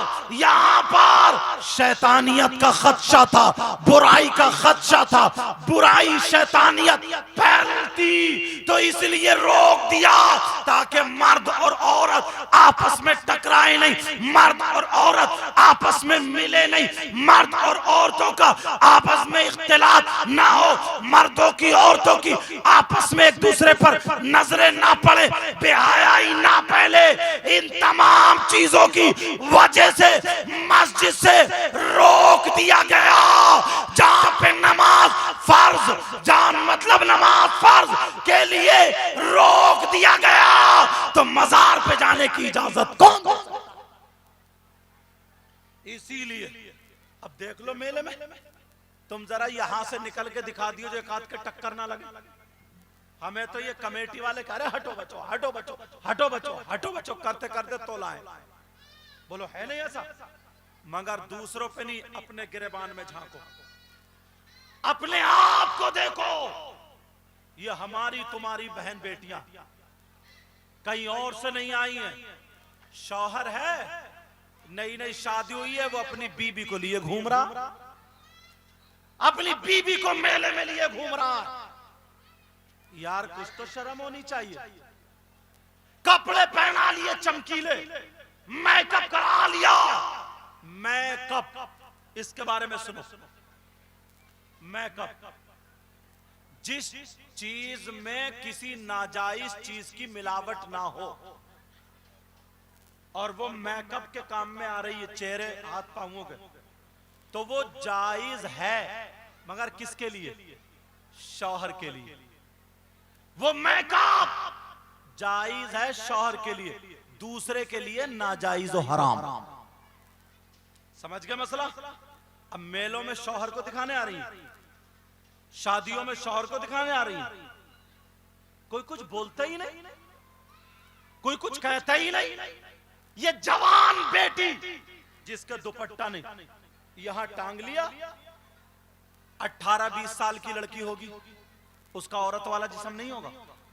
शैतानियत का खदशा था, बुराई का खदशा था, बुराई शैतानियत फैलती, तो इसलिए रोक दिया ताकि मर्द और औरत आपस में टकराए नहीं, मर्द और औरत आपस में मिले नहीं, मर्द और औरतों का आपस में इख्तिलात ना हो, मर्दों की औरतों की आपस में एक दूसरे पर नजरें ना पड़े, बेहयाई ना फैले। इन तमाम चीजों की वजह से मस्जिद से रोक दिया गया। जहां पे नमाज फर्ज, जहां मतलब नमाज फर्ज के लिए रोक दिया गया, तो मजार पे जाने की इजाजत कौन? इसीलिए अब देख लो मेले में, तुम जरा यहां से निकल के दिखा दियो जो एक हाथ के टक्कर ना लगे। हमें तो ये कमेटी वाले कह रहे हटो बचो, हटो बचो, हटो बचो, हटो बचो करते करते तोला है। बोलो है नहीं ऐसा? मगर दूसरों पे नहीं, अपने गिरेबान में झांको, अपने आप को देखो। ये हमारी तुम्हारी बहन बेटियां कहीं और से नहीं आई हैं। शौहर है, नई नई शादी हुई है, वो अपनी बीबी को लिए घूम रहा, अपनी बीबी को मेले में लिए घूम रहा। यार कुछ तो शर्म होनी चाहिए। कपड़े पहना लिए चमकीले, मेकअप करा लिया। मेकअप, इसके बारे में सुनो। मेकअप, जिस चीज में किसी नाजायज चीज की मिलावट ना हो, और वो मेकअप के काम में आ रही है, चेहरे हाथ पांवों के, तो वो जायज है। मगर किसके लिए? शौहर के लिए। वो मेकअप जायज है शौहर के लिए, दूसरे के लिए नाजायज और हराम। समझ गए मसला? अब मेलों में शौहर को दिखाने आ रही है, शादियों में शौहर को दिखाने आ रही है, कोई कुछ बोलता ही नहीं, कोई कुछ कहता ही नहीं। ये जवान बेटी जिसका दुपट्टा नहीं, यहां टांग लिया, 18-20 साल की लड़की होगी, उसका औरत वाला जिस्म नहीं होगा,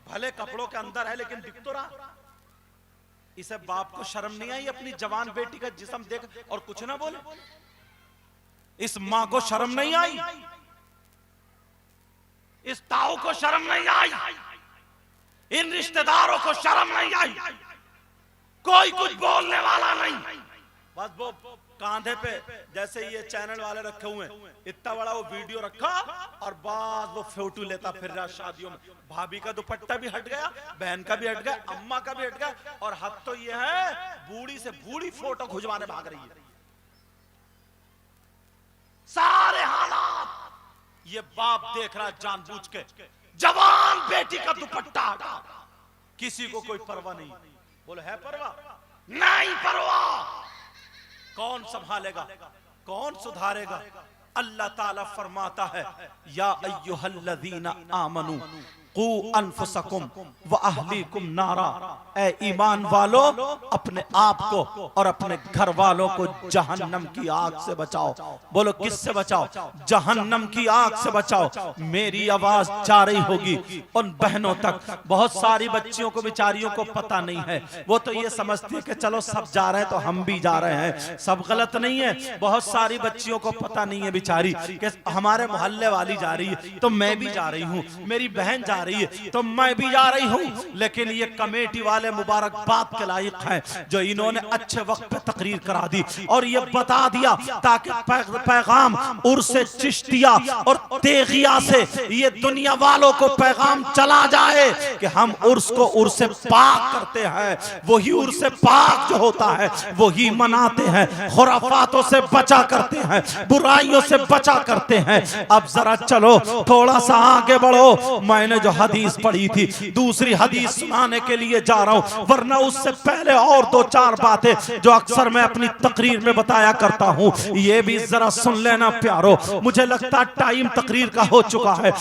भले कपड़ों के अंदर है लेकिन दिख तो रहा। इसे बाप को शर्म नहीं आई अपनी जवान बेटी का जिस्म देख और कुछ ना बोले? इस मां को शर्म नहीं आई, इस ताऊ को शर्म नहीं आई, इन रिश्तेदारों को शर्म नहीं आई, कोई कुछ बोलने वाला नहीं। बस वो कांधे पे जैसे ये चैनल वाले रखे हुए हैं, इतना बड़ा वो वीडियो रखा और बाद वो फोटो लेता फिर रहा शादियों में। भाभी का दुपट्टा भी हट गया, बहन का भी हट गया, अम्मा का भी हट गया, और हद तो ये है बूढ़ी से बूढ़ी फोटो खुजवाने भाग रही है। सारे हालात ये बाप देख रहा जानबूझ के। जवान बेटी का दुपट्टा हटा, किसी को कोई परवाह नहीं। बोले है परवाह? नहीं परवाह। कौन संभालेगा, कौन सुधारेगा? अल्लाह ताला फरमाता है, या अय्युहल्लज़ीना आमनू कू अनफुसकुम व अहलीकुम नारा, ए ईमान वालों अपने आप को और अपने घर वालों को जहन्नम की आग से बचाओ। बोलो किससे बचाओ? जहन्नम की आग से बचाओ। मेरी आवाज जा रही होगी उन बहनों तक, बहुत सारी बच्चियों को बेचारियों को पता नहीं है, वो तो ये समझती है कि चलो सब जा रहे हैं तो हम भी जा रहे हैं, सब गलत नहीं है। बहुत सारी बच्चियों को पता नहीं है बेचारी कि हमारे मोहल्ले वाली जा रही है तो मैं भी जा रही हूँ, मेरी बहन जा रही है तो मैं भी जा रही हूँ। लेकिन ये कमेटी वाले मुबारकबाद के लायक हैं जो इन्होंने अच्छे वक्त पे तकरीर करा दी और ये बता दिया ताकि पैगाम उर्से चिश्तिया और तेगिया से ये दुनिया वालों को पैगाम चला जाए कि हम उर्स को उर्से पाक करते हैं, वही उर्से पाक जो होता है वही मनाते हैं, खुराफातों से बचा करते हैं, बुराइयों से बचा करते हैं। अब जरा चलो थोड़ा सा आगे बढ़ो। मैंने जो हदीस पढ़ी थी दूसरी हदीस सुनाने के लिए जा रहा हूं, वरना उससे पहले और दो चार बातें जो अक्सर मैं अपनी तकरीर में बताया करता हूं, ये भी जरा सुन लेना प्यारो। मुझे लगता टाइम तकरीर का हो चुका है,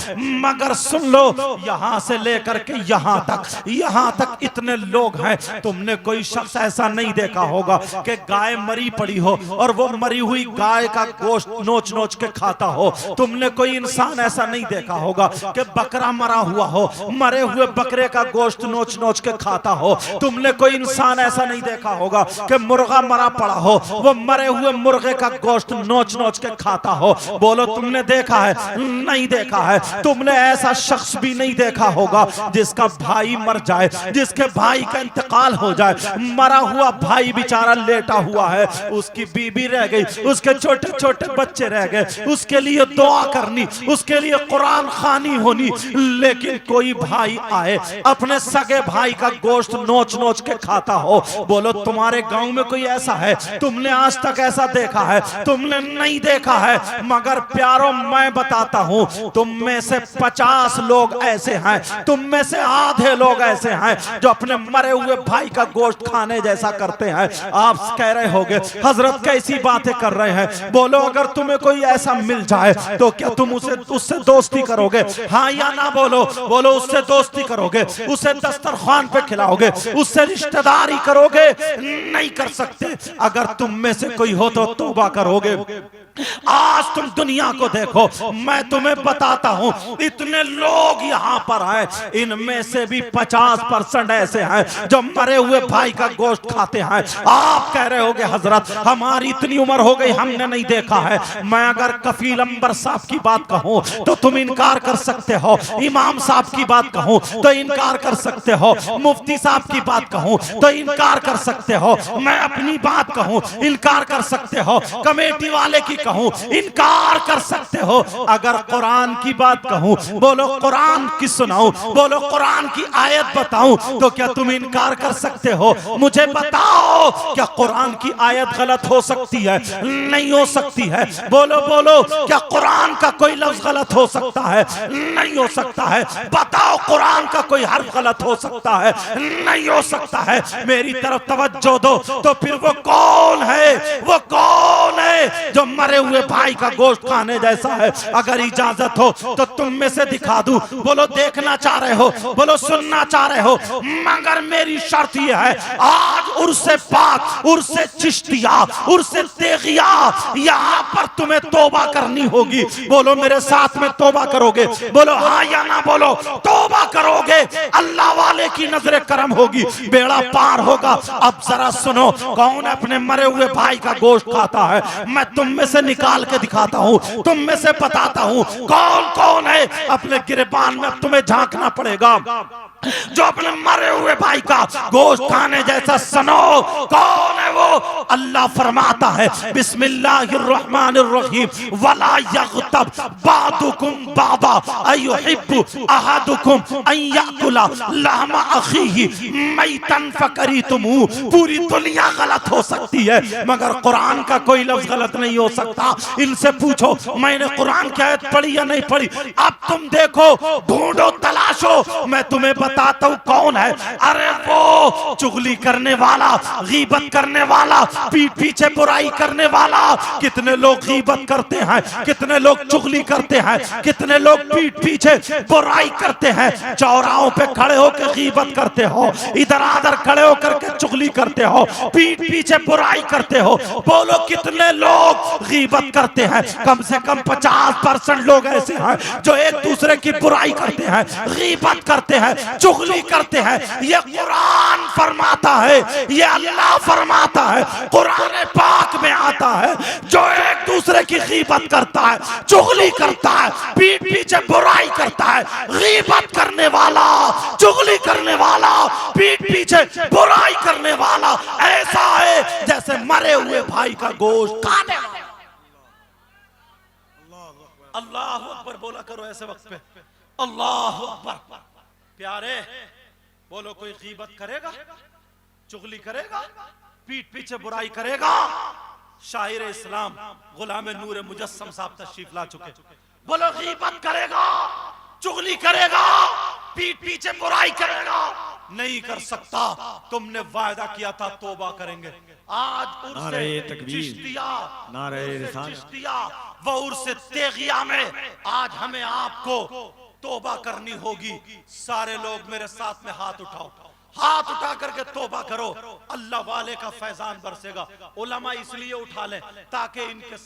मगर सुन लो, यहां से लेकर के यहां तक इतने लोग हैं, तुमने कोई शख्स ऐसा नहीं देखा होगा कि गाय मरी पड़ी हो और वो मरी हुई गाय का गोश्त नोच नोच के खाता हो। तुमने कोई इंसान ऐसा नहीं देखा होगा कि बकरा मरा हुआ हो, मरे हुए बकरे का गोश्त नोच नोच के खाता हो। तुमने कोई इंसान ऐसा नहीं देखा होगा कि मुर्गा मरा पड़ा हो, वो मरे हुए मुर्गे का गोश्त नोच नोच के खाता हो। बोलो तुमने देखा है? नहीं देखा है। तुमने ऐसा शख्स भी नहीं देखा होगा जिसका भाई मर जाए, जिसके भाई का इंतकाल हो जाए, मरा हुआ भाई बेचारा लेटा हुआ है, उसकी बीबी रह गई, उसके छोटे छोटे बच्चे रह गए, उसके लिए दुआ करनी, उसके लिए कुरान खानी होनी, लेकिन कोई भाई आए अपने सगे भाई का गोश्त नोच नोच के खाता हो। बोलो तुम्हारे गांव में कोई ऐसा है? तुमने आज तक ऐसा देखा है? तुमने नहीं देखा है। मगर प्यारो मैं बताता हूं, तुम में से 50 लोग ऐसे हैं, तुम में से आधे लोग ऐसे हैं जो अपने मरे हुए भाई का गोश्त खाने जैसा करते हैं। आप कह रहे होगे हजरत कैसी बातें कर रहे हैं? बोलो अगर तुम्हें कोई ऐसा मिल जाए तो क्या तुम उससे दोस्ती करोगे? हाँ या ना बोलो। बोलो उससे दोस्ती करोगे, उसे दस्तरखान पे खिलाओगे, उससे रिश्तेदारी करोगे? नहीं कर सकते। अगर तुम में से कोई हो तो तौबा करोगे। आज तुम दुनिया को देखो, मैं तुम्हें बताता हूं इतने लोग यहां पर हैं, इनमें से भी 50% ऐसे हैं जो मरे हुए भाई का गोश्त खाते हैं। आप कह रहे होगे हजरत हमारी इतनी उम्र हो गई हमने नहीं देखा है। मैं अगर कफील अंबर साहब की बात कहूं तो तुम इनकार कर सकते हो, इमाम साहब की बात कहूं तो इनकार कर सकते हो, मुफ्ती साहब की बात कहूं तो इनकार कर सकते हो, मैं अपनी बात कहूं इनकार कर सकते हो, कमेटी वाले की कहूं इनकार कर सकते हो। अगर कुरान की बात कहूं, बोलो कुरान की सुनाऊं, बोलो कुरान की आयत बताऊं तो क्या तुम इनकार कर सकते हो? मुझे बताओ क्या कुरान की आयत गलत हो सकती है? नहीं हो सकती है। बोलो बोलो क्या कुरान का कोई लफ्ज गलत हो सकता है? नहीं हो सकता है। बताओ कुरान का कोई हर्फ गलत हो सकता है? नहीं हो सकता है। मेरी तरफ तवज्जो दो। तो फिर वो कौन है? वो कौन है जो मरे हुए भाई का गोश्त खाने जैसा है? अगर इजाजत हो तो तुम में से दिखा दूं। बोलो देखना चाह रहे हो, बोलो सुनना चाह रहे हो, मगर मेरी शर्त यह है आज उर्से पाक, उर्से चिश्तिया, उर्से तेगिया, यहाँ पर तुम्हें तौबा करनी होगी। बोलो मेरे साथ में तौबा करोगे? बोलो हाँ या ना बोलो। तौबा करोगे, अल्लाह वाले की नजरे करम होगी, बेड़ा पार होगा। अब जरा सुनो, कौन अपने मरे हुए भाई का गोश्त खाता है? मैं तुम में से निकाल के दिखाता हूं, तुम में से बताता हूं कौन कौन है। अपने गिरबान में तुम्हें झांकना पड़ेगा जो अपने मरे हुए भाई का गोश्त खाने जैसा। सनो कौन है वो? अल्लाह फरमाता है बिस्मिल्लाहिर्रहमानिर्रहीम, वला यग़तब बादुकुम बादा अयुहिब्बु अहदुकुम अन याकुला लहमा अखीही मैतन फकरीतुमू। पूरी दुनिया गलत हो सकती है मगर कुरान का कोई लफ्ज गलत नहीं हो सकता। इनसे पूछो मैंने कुरान की आयत पढ़ी या नहीं पढ़ी। अब तुम देखो, ढूंढो, तलाशो, मैं तुम्हें बताता हूं कौन है। अरे वो चुगली करने वाला, गीबत करने वाला, पीठ पीछे बुराई करने वाला। कितने लोग गीबत करते हैं, कितने लोग चुगली करते हैं, कितने लोग पीठ पीछे बुराई करते हैं। चौराहों पे खड़े होकर गीबत करते हो, इधर आधर खड़े होकर के चुगली करते हो, पीठ पीछे बुराई करते हो। बोलो कितने लोग गीबत करते हैं? कम से कम 50% लोग ऐसे हैं जो एक दूसरे की बुराई करते हैं, गीबत करते हैं, चुगली करते हैं। ये कुरान फरमाता है, ये अल्लाह फरमाता है, कुरान पाक में आता है, जो एक दूसरे की गीबत करता है, चुगली करता है, पीठ पीछे बुराई करता है, गीबत करने वाला, चुगली करने वाला, पीठ पीछे बुराई करने वाला ऐसा है जैसे मरे हुए भाई का गोश्त खाने वाला। अल्लाह अकबर बोला करो ऐसे वक्त पे, अल्लाह अकबर। प्यारे बोलो, कोई गीबत करेगा, चुगली करेगा, पीठ पीछे बुराई करेगा? शाहिर इस्लाम गुलाम नूर मुजस्सम साहब तशरीफ ला चुके। बोलो गीबत करेगा, चुगली करेगा, पीठ पीछे बुराई करेगा? नहीं कर सकता। तुमने वायदा किया था तौबा करेंगे। आज उर्से चिश्तिया, चिश्तिया वो उर्से तेगिया में आज हमें आपको तौबा करनी होगी। सारे लोग मेरे साथ में हाथ उठाओ, हाथ उठा करके तौबा करो। अल्लाह वाले का फैजान बरसेगा। उलमा इसलिए उठा लें ताकि इनके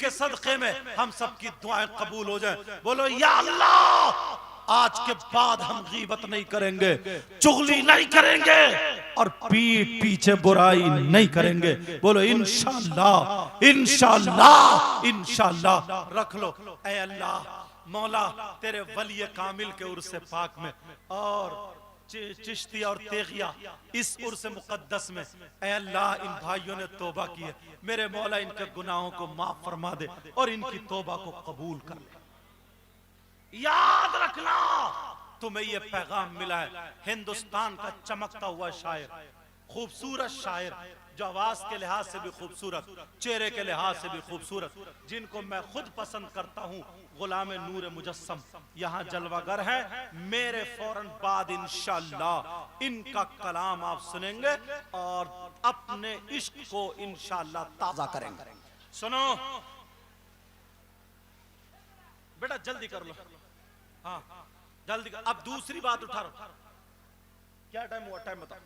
सदक़े में हम सबकी दुआएं कबूल हो जाएं। बोलो या अल्लाह, आज के बाद हम गीबत नहीं करेंगे, चुगली नहीं करेंगे और पीठ पीछे बुराई नहीं करेंगे। बोलो इंशाअल्लाह, इंशाअल्लाह, इंशाअल्लाह। रख लो। ऐ अल्लाह मौला, तेरे वली कामिल के उर्से पाक में और चिश्ती और तेगिया इस उर्स मुकद्दस में, ऐ अल्लाह इन भाइयों ने तौबा की है, मेरे मौला इनके गुनाहों को माफ फरमा दे और इनकी तौबा को कबूल कर ले। याद रखना, तुम्हें यह पैगाम मिला है हिंदुस्तान का चमकता हुआ शायर, खूबसूरत शायर, जो आवाज के लिहाज से भी खूबसूरत, चेहरे के लिहाज से भी खूबसूरत, जिनको मैं खुद पसंद करता हूँ, गुलाम नूर मुजस्सम यहाँ जलवागर है। मेरे फौरन बाद इंशाअल्लाह इनका कलाम आप सुनेंगे और अपने इश्क को इंशाअल्लाह ताजा करेंगे। सुनो बेटा, जल्दी कर लो। हाँ जल्दी कर। अब दूसरी बात उठा लो। क्या टाइम हुआ? टाइम बताओ।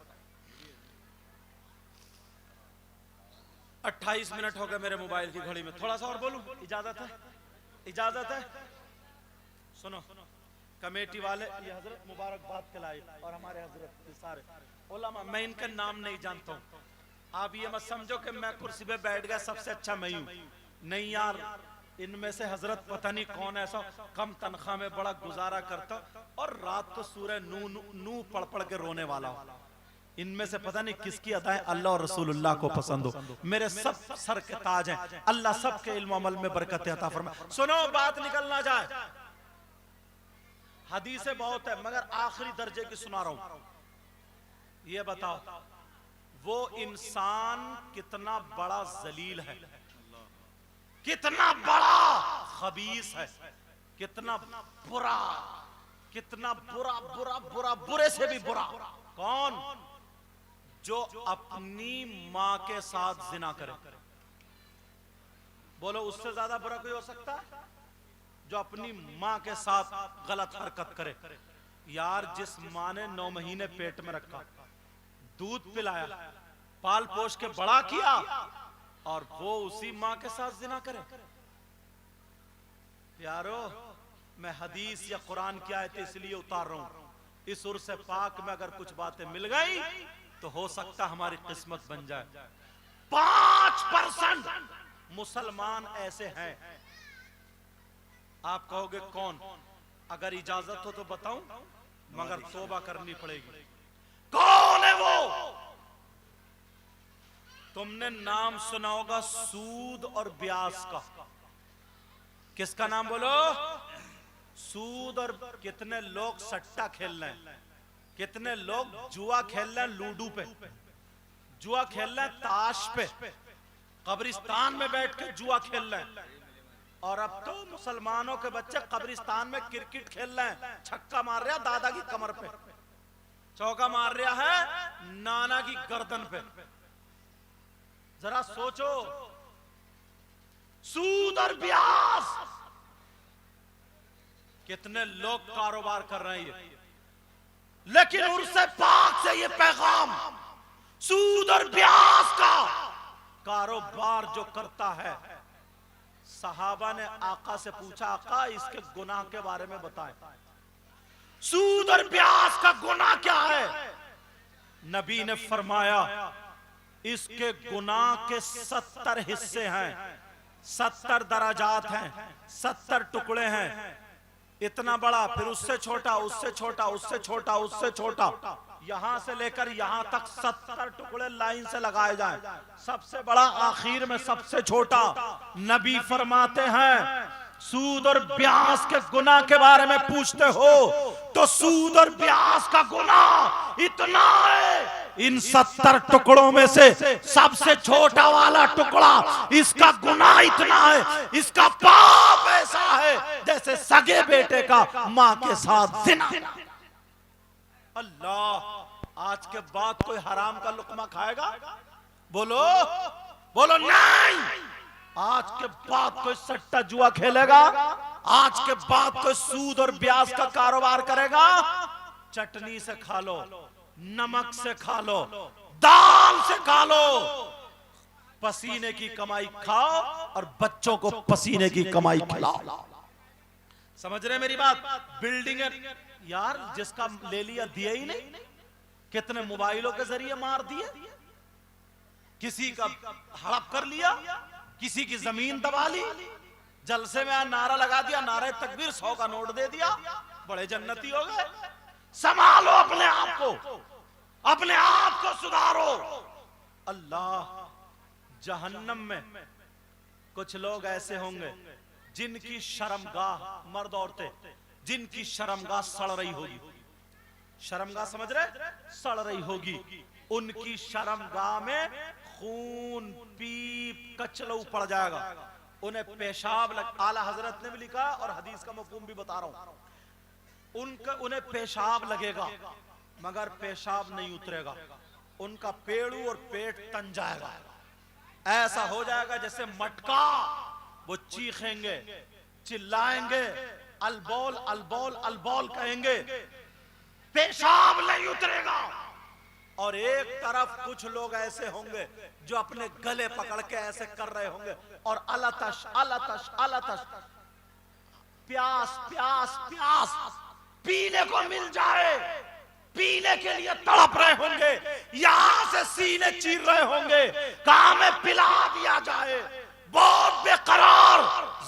28 मिनट हो गए मेरे मोबाइल की घड़ी में। थोड़ा सा और बोलूं? इजाजत है? इजाजत है? सुनो, कमेटी वाले ये हजरत मुबारकबाद के लाए और हमारे हजरत सारे उलमा, मैं इनका नाम नहीं जानता हूं। आप ये मत समझो कि मैं कुर्सी पे बैठ गया सबसे अच्छा मैं हूं। नहीं यार, इनमें से हजरत पता नहीं कौन ऐसा कम तनख्वाह में बड़ा गुजारा करता और रात को सूरह नू पढ़ पढ़ के रोने वाला हो। इनमें से पता नहीं किसकी अदाएं अल्लाह और रसूलुल्लाह को पसंद हो। मेरे सब सर के ताज हैं। अल्लाह सबके इल्म अमल में बरकत अता फरमाए। सुनो, बात निकल ना जाए, हदीसें बहुत है मगर आखिरी दर्जे की सुना रहा हूं। ये बताओ, वो इंसान कितना बड़ा जलील है, कितना बड़ा खबीस है, कितना बुरा, कितना बुरा बुरा बुरा, बुरे से भी बुरा। कौन? जो अपनी मां के साथ जिना करे। बोलो उससे ज्यादा बुरा कोई हो सकता है? जो अपनी मां के साथ गलत हरकत करे। यार, जिस मां ने 9 महीने पेट में रखा, दूध पिलाया, पाल पोष के बड़ा किया और वो उसी मां के साथ जिना करे। प्यारो, मैं हदीस या कुरान की आयत इसलिए उतार रहा हूं, इस उर्स पाक में अगर कुछ बातें मिल गई तो हो सकता हमारी किस्मत बन जाए। 5% मुसलमान ऐसे हैं। आप कहोगे कौन? अगर इजाजत हो तो बताऊं, मगर तौबा करनी पड़ेगी। कौन है वो? तुमने नाम सुना होगा सूद और ब्याज का। किसका नाम बोलो? सूद। और कितने लोग सट्टा खेल रहे हैं, कितने लोग जुआ खेल रहे हैं, लूडो पे जुआ खेल रहे हैं, ताश पे, कब्रिस्तान में बैठ के जुआ खेल रहे हैं। और अब तो मुसलमानों के बच्चे कब्रिस्तान में क्रिकेट खेल रहे हैं। छक्का मार रहा है दादा की कमर पे, चौका मार रहा है नाना की गर्दन पे। जरा सोचो, सूद और ब्याज कितने लोग कारोबार कर रहे हैं। लेकिन उर्से पाक से ये पैगाम, सूद और ब्याज का कारोबार जो करता है, सहाबा ने आका से पूछा, आका इसके गुनाह के बारे में बताएं, सूद और ब्याज का गुनाह क्या है? नबी ने फरमाया, इसके गुनाह के 70 हिस्से हैं, 70 दराजात हैं, 70 टुकड़े हैं। इतना बड़ा, फिर उससे छोटा, उससे छोटा, उससे छोटा, उससे छोटा, यहां से लेकर यहां तक 70 टुकड़े लाइन से लगाए जाएं। सबसे बड़ा आखिर में सबसे छोटा। नबी फरमाते हैं, सूद और ब्याज के गुनाह के बारे में पूछते हो तो सूद और ब्याज का गुनाह इतना है, इन 70 टुकड़ों में से सबसे छोटा वाला टुकड़ा, इसका गुनाह इतना है, इसका पाप ऐसा है जैसे सगे बेटे का मां के साथ जिना। अल्लाह, आज के बाद कोई हराम का लुकमा खाएगा? बोलो बोलो नहीं। आज के बाद कोई सट्टा जुआ खेलेगा? आज के बाद कोई सूद और ब्याज का कारोबार करेगा? चटनी से खा लो, नमक से खा लो, दाल से खा लो। पसीने की कमाई खाओ और बच्चों को पसीने की कमाई खिलाओ। समझ रहे मेरी बात? बिल्डिंग यार, जिसका ले लिया दिया ही नहीं। कितने मोबाइलों के जरिए मार दिए, किसी का हड़प कर लिया, किसी की जमीन दबा ली, जलसे में नारा लगा दिया, नारे तकबीर, 100 का नोट दे दिया, बड़े जन्नती हो गए। संभालो अपने आप को, अपने आप को सुधारो। अल्लाह, जहन्नम में कुछ लोग ऐसे होंगे जिनकी शर्मगाह, मर्द औरतें, जिनकी शर्मगाह सड़ रही होगी। शर्मगाह समझ रहे? सड़ रही होगी। उनकी शर्मगाह में खून, पीप, कचलऊ पड़ जाएगा, उन्हें पेशाब आला हजरत ने भी लिखा और हदीस का मफहूम भी बता रहा हूं। उन्हें पेशाब लगेगा मगर पेशाब नहीं उतरेगा, उनका पेड़ू और पेट तन जाएगा। ऐसा हो जाएगा जैसे मटका। वो चीखेंगे, चिल्लाएंगे, अलबौल अलबौल अलबौल कहेंगे, पेशाब नहीं उतरेगा। और एक तरफ कुछ लोग ऐसे होंगे जो अपने गले पकड़ के ऐसे कर रहे होंगे और अलतश अलतश अलतश, प्यास प्यास प्यास, पीने को मिल जाए, पीने के लिए तड़प रहे होंगे, यहां से सीने चीर रहे होंगे, कहां में पिला दिया जाए। बहुत बेकरार,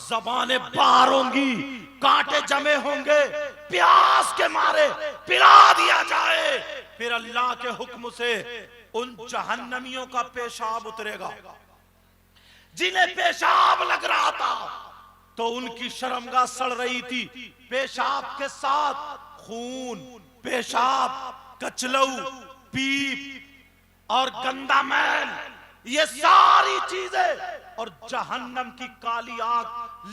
जबानें बाहर होंगी, कांटे जमे होंगे, प्यास के मारे पिला दिया जाए। फिर अल्लाह के हुक्म से उन जहन्नमियों का पेशाब उतरेगा। जिन्हें पेशाब लग रहा था तो उनकी शर्मगाह सड़ रही थी, पेशाब के साथ खून, पेशाब, कचलऊ, पीप और गंदा मैल, ये सारी चीजें और जहन्नम की काली आग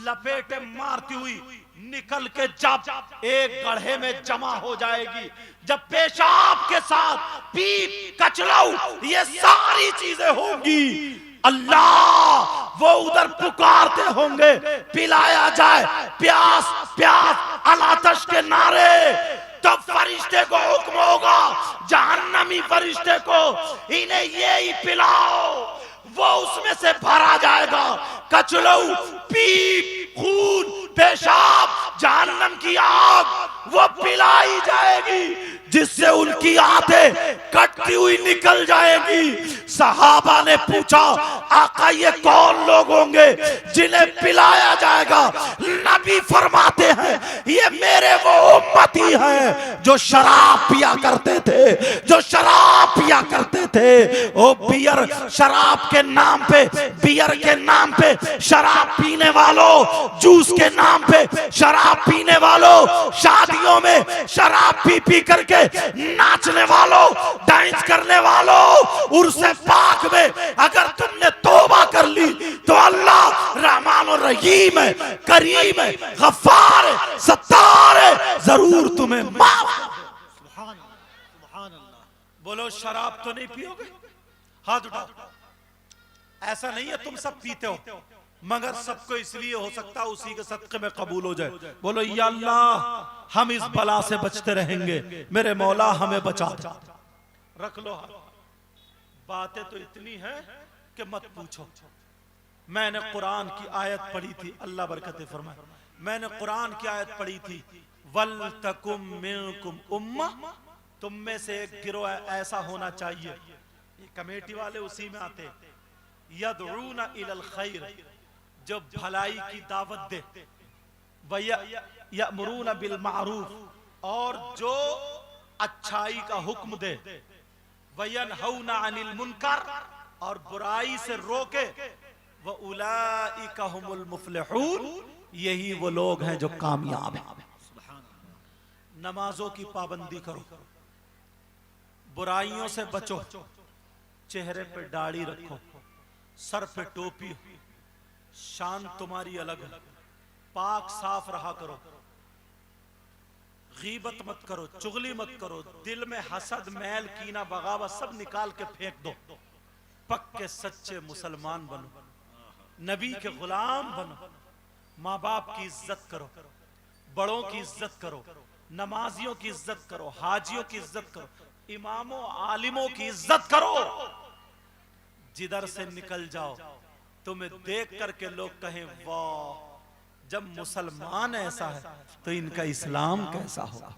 लपेटे मारती हुई निकल के जब एक गड्ढे में जमा हो जाएगी, जब पेशाब के साथ पीप, कचलऊ, ये सारी चीजें होंगी, अल्लाह वो उधर पुकारते होंगे, पिलाया जाए, प्यास प्यास अलातश के नारे। तब फरिश्ते को हुक्म होगा, जहन्नमी फरिश्ते को, इन्हें ये ही पिलाओ। वो उसमें से भरा जाएगा, कचलऊ, पीप, खून, पेशाब, जहन्नम की आग वो पिलाई जाएगी, जिससे उनकी आंखें कटती हुई निकल जाएगी। सहाबा ने पूछा, आका ये कौन लोग होंगे जिन्हें पिलाया जाएगा? नबी फरमाते हैं, ये मेरे वो उम्मती हैं जो शराब पिया करते थे, जो शराब पिया करते थे। ओ बियर, शराब के नाम पे, बियर के नाम पे शराब पीने वालों, जूस के नाम पे शराब पीने वालों, शादियों में शराब पी करके नाचने वालों, डांस करने वालों, उर्से पाक में अगर तुमने तो तौबा कर ली तो अल्लाह रहमान और रहीम है, करीम है, गफ्फार है, सत्तार है, जरूर तुम्हें माफ। सुभान अल्लाह। बोलो शराब तो नहीं पियोगे? हाथ उठाओ। ऐसा नहीं है तुम सब पीते हो, मगर सबको इसलिए हो सकता है उसी के सदक़े में कबूल हो जाए। बोलो या अल्लाह हम इस बला से बचते रहेंगे, मेरे मौला हमें बचा दे। रख लो हाथ। बातें तो इतनी हैं कि मत पूछो। मैंने कुरान की आयत पढ़ी थी, अल्लाह बरकत फरमाए, मैंने कुरान की आयत पढ़ी थी, वल तकुम मिनकुम उम्मा, तुम में से एक गिरोह ऐसा होना चाहिए। ये कमेटी वाले उसी में आते, यदऊना इलल खैर, जो भलाई की दावत दे, यअमुरूना बिल मारूफ, और जो अच्छाई का हुक्म दे, वयनहौना अनिल मुनकर, और बुराई से रोके, व उलाइका हुमुल मुफ्लिहून, यही वो लोग हैं जो कामयाब हैं। नमाजों की पाबंदी करो, बुराइयों से बचो, चेहरे पे दाढ़ी रखो, सर पे टोपी, शान तुम्हारी अलग है, पाक साफ रहा करो, गीबत मत करो, चुगली मत करो, दिल में हसद मैल कीना बगावत सब निकाल के फेंक दो, पक्के सच्चे मुसलमान बनो, नबी के गुलाम बनो, माँ बाप की इज्जत करो, बड़ों की इज्जत करो, नमाजियों की इज्जत करो, हाजियों की इज्जत करो, इमामों आलिमों की इज्जत करो। जिधर से निकल जाओ तुम्हें देख करके लोग कहें वाह, जब मुसलमान ऐसा है तो इनका इस्लाम कैसा होगा,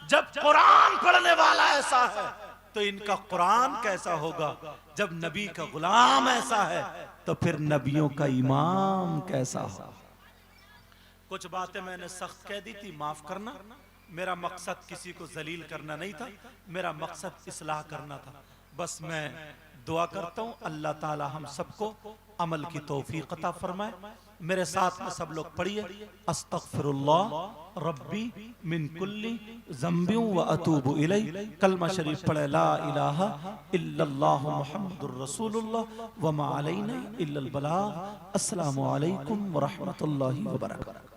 जब कुरान पढ़ने वाला ऐसा है तो इनका कुरान कैसा होगा, जब नबी का गुलाम ऐसा है तो फिर नबियों का इमाम कैसा होगा। कुछ बातें मैंने सख्त कह दी थी, माफ करना। मेरा मकसद किसी को जलील करना नहीं था, मेरा मकसद इस्लाह करना था। बस मैं दुआ करता हूँ अल्लाह ताला हम सबको अमल की तौफीक अता फरमाए। मेरे साथ में सब लोग पढ़िए, अस्तगफिरुल्लाह रब्बी मिन कुल्ली ज़ंबि व अतूबु इलैह। कलमा शरीफ पढ़े, ला इलाहा इल्लल्लाहु मुहम्मदुर रसूलुल्लाह व मा अलैना इल्लल बलाग। अस्सलामु अलैकुम व रहमतुल्लाहि व बरकातहू।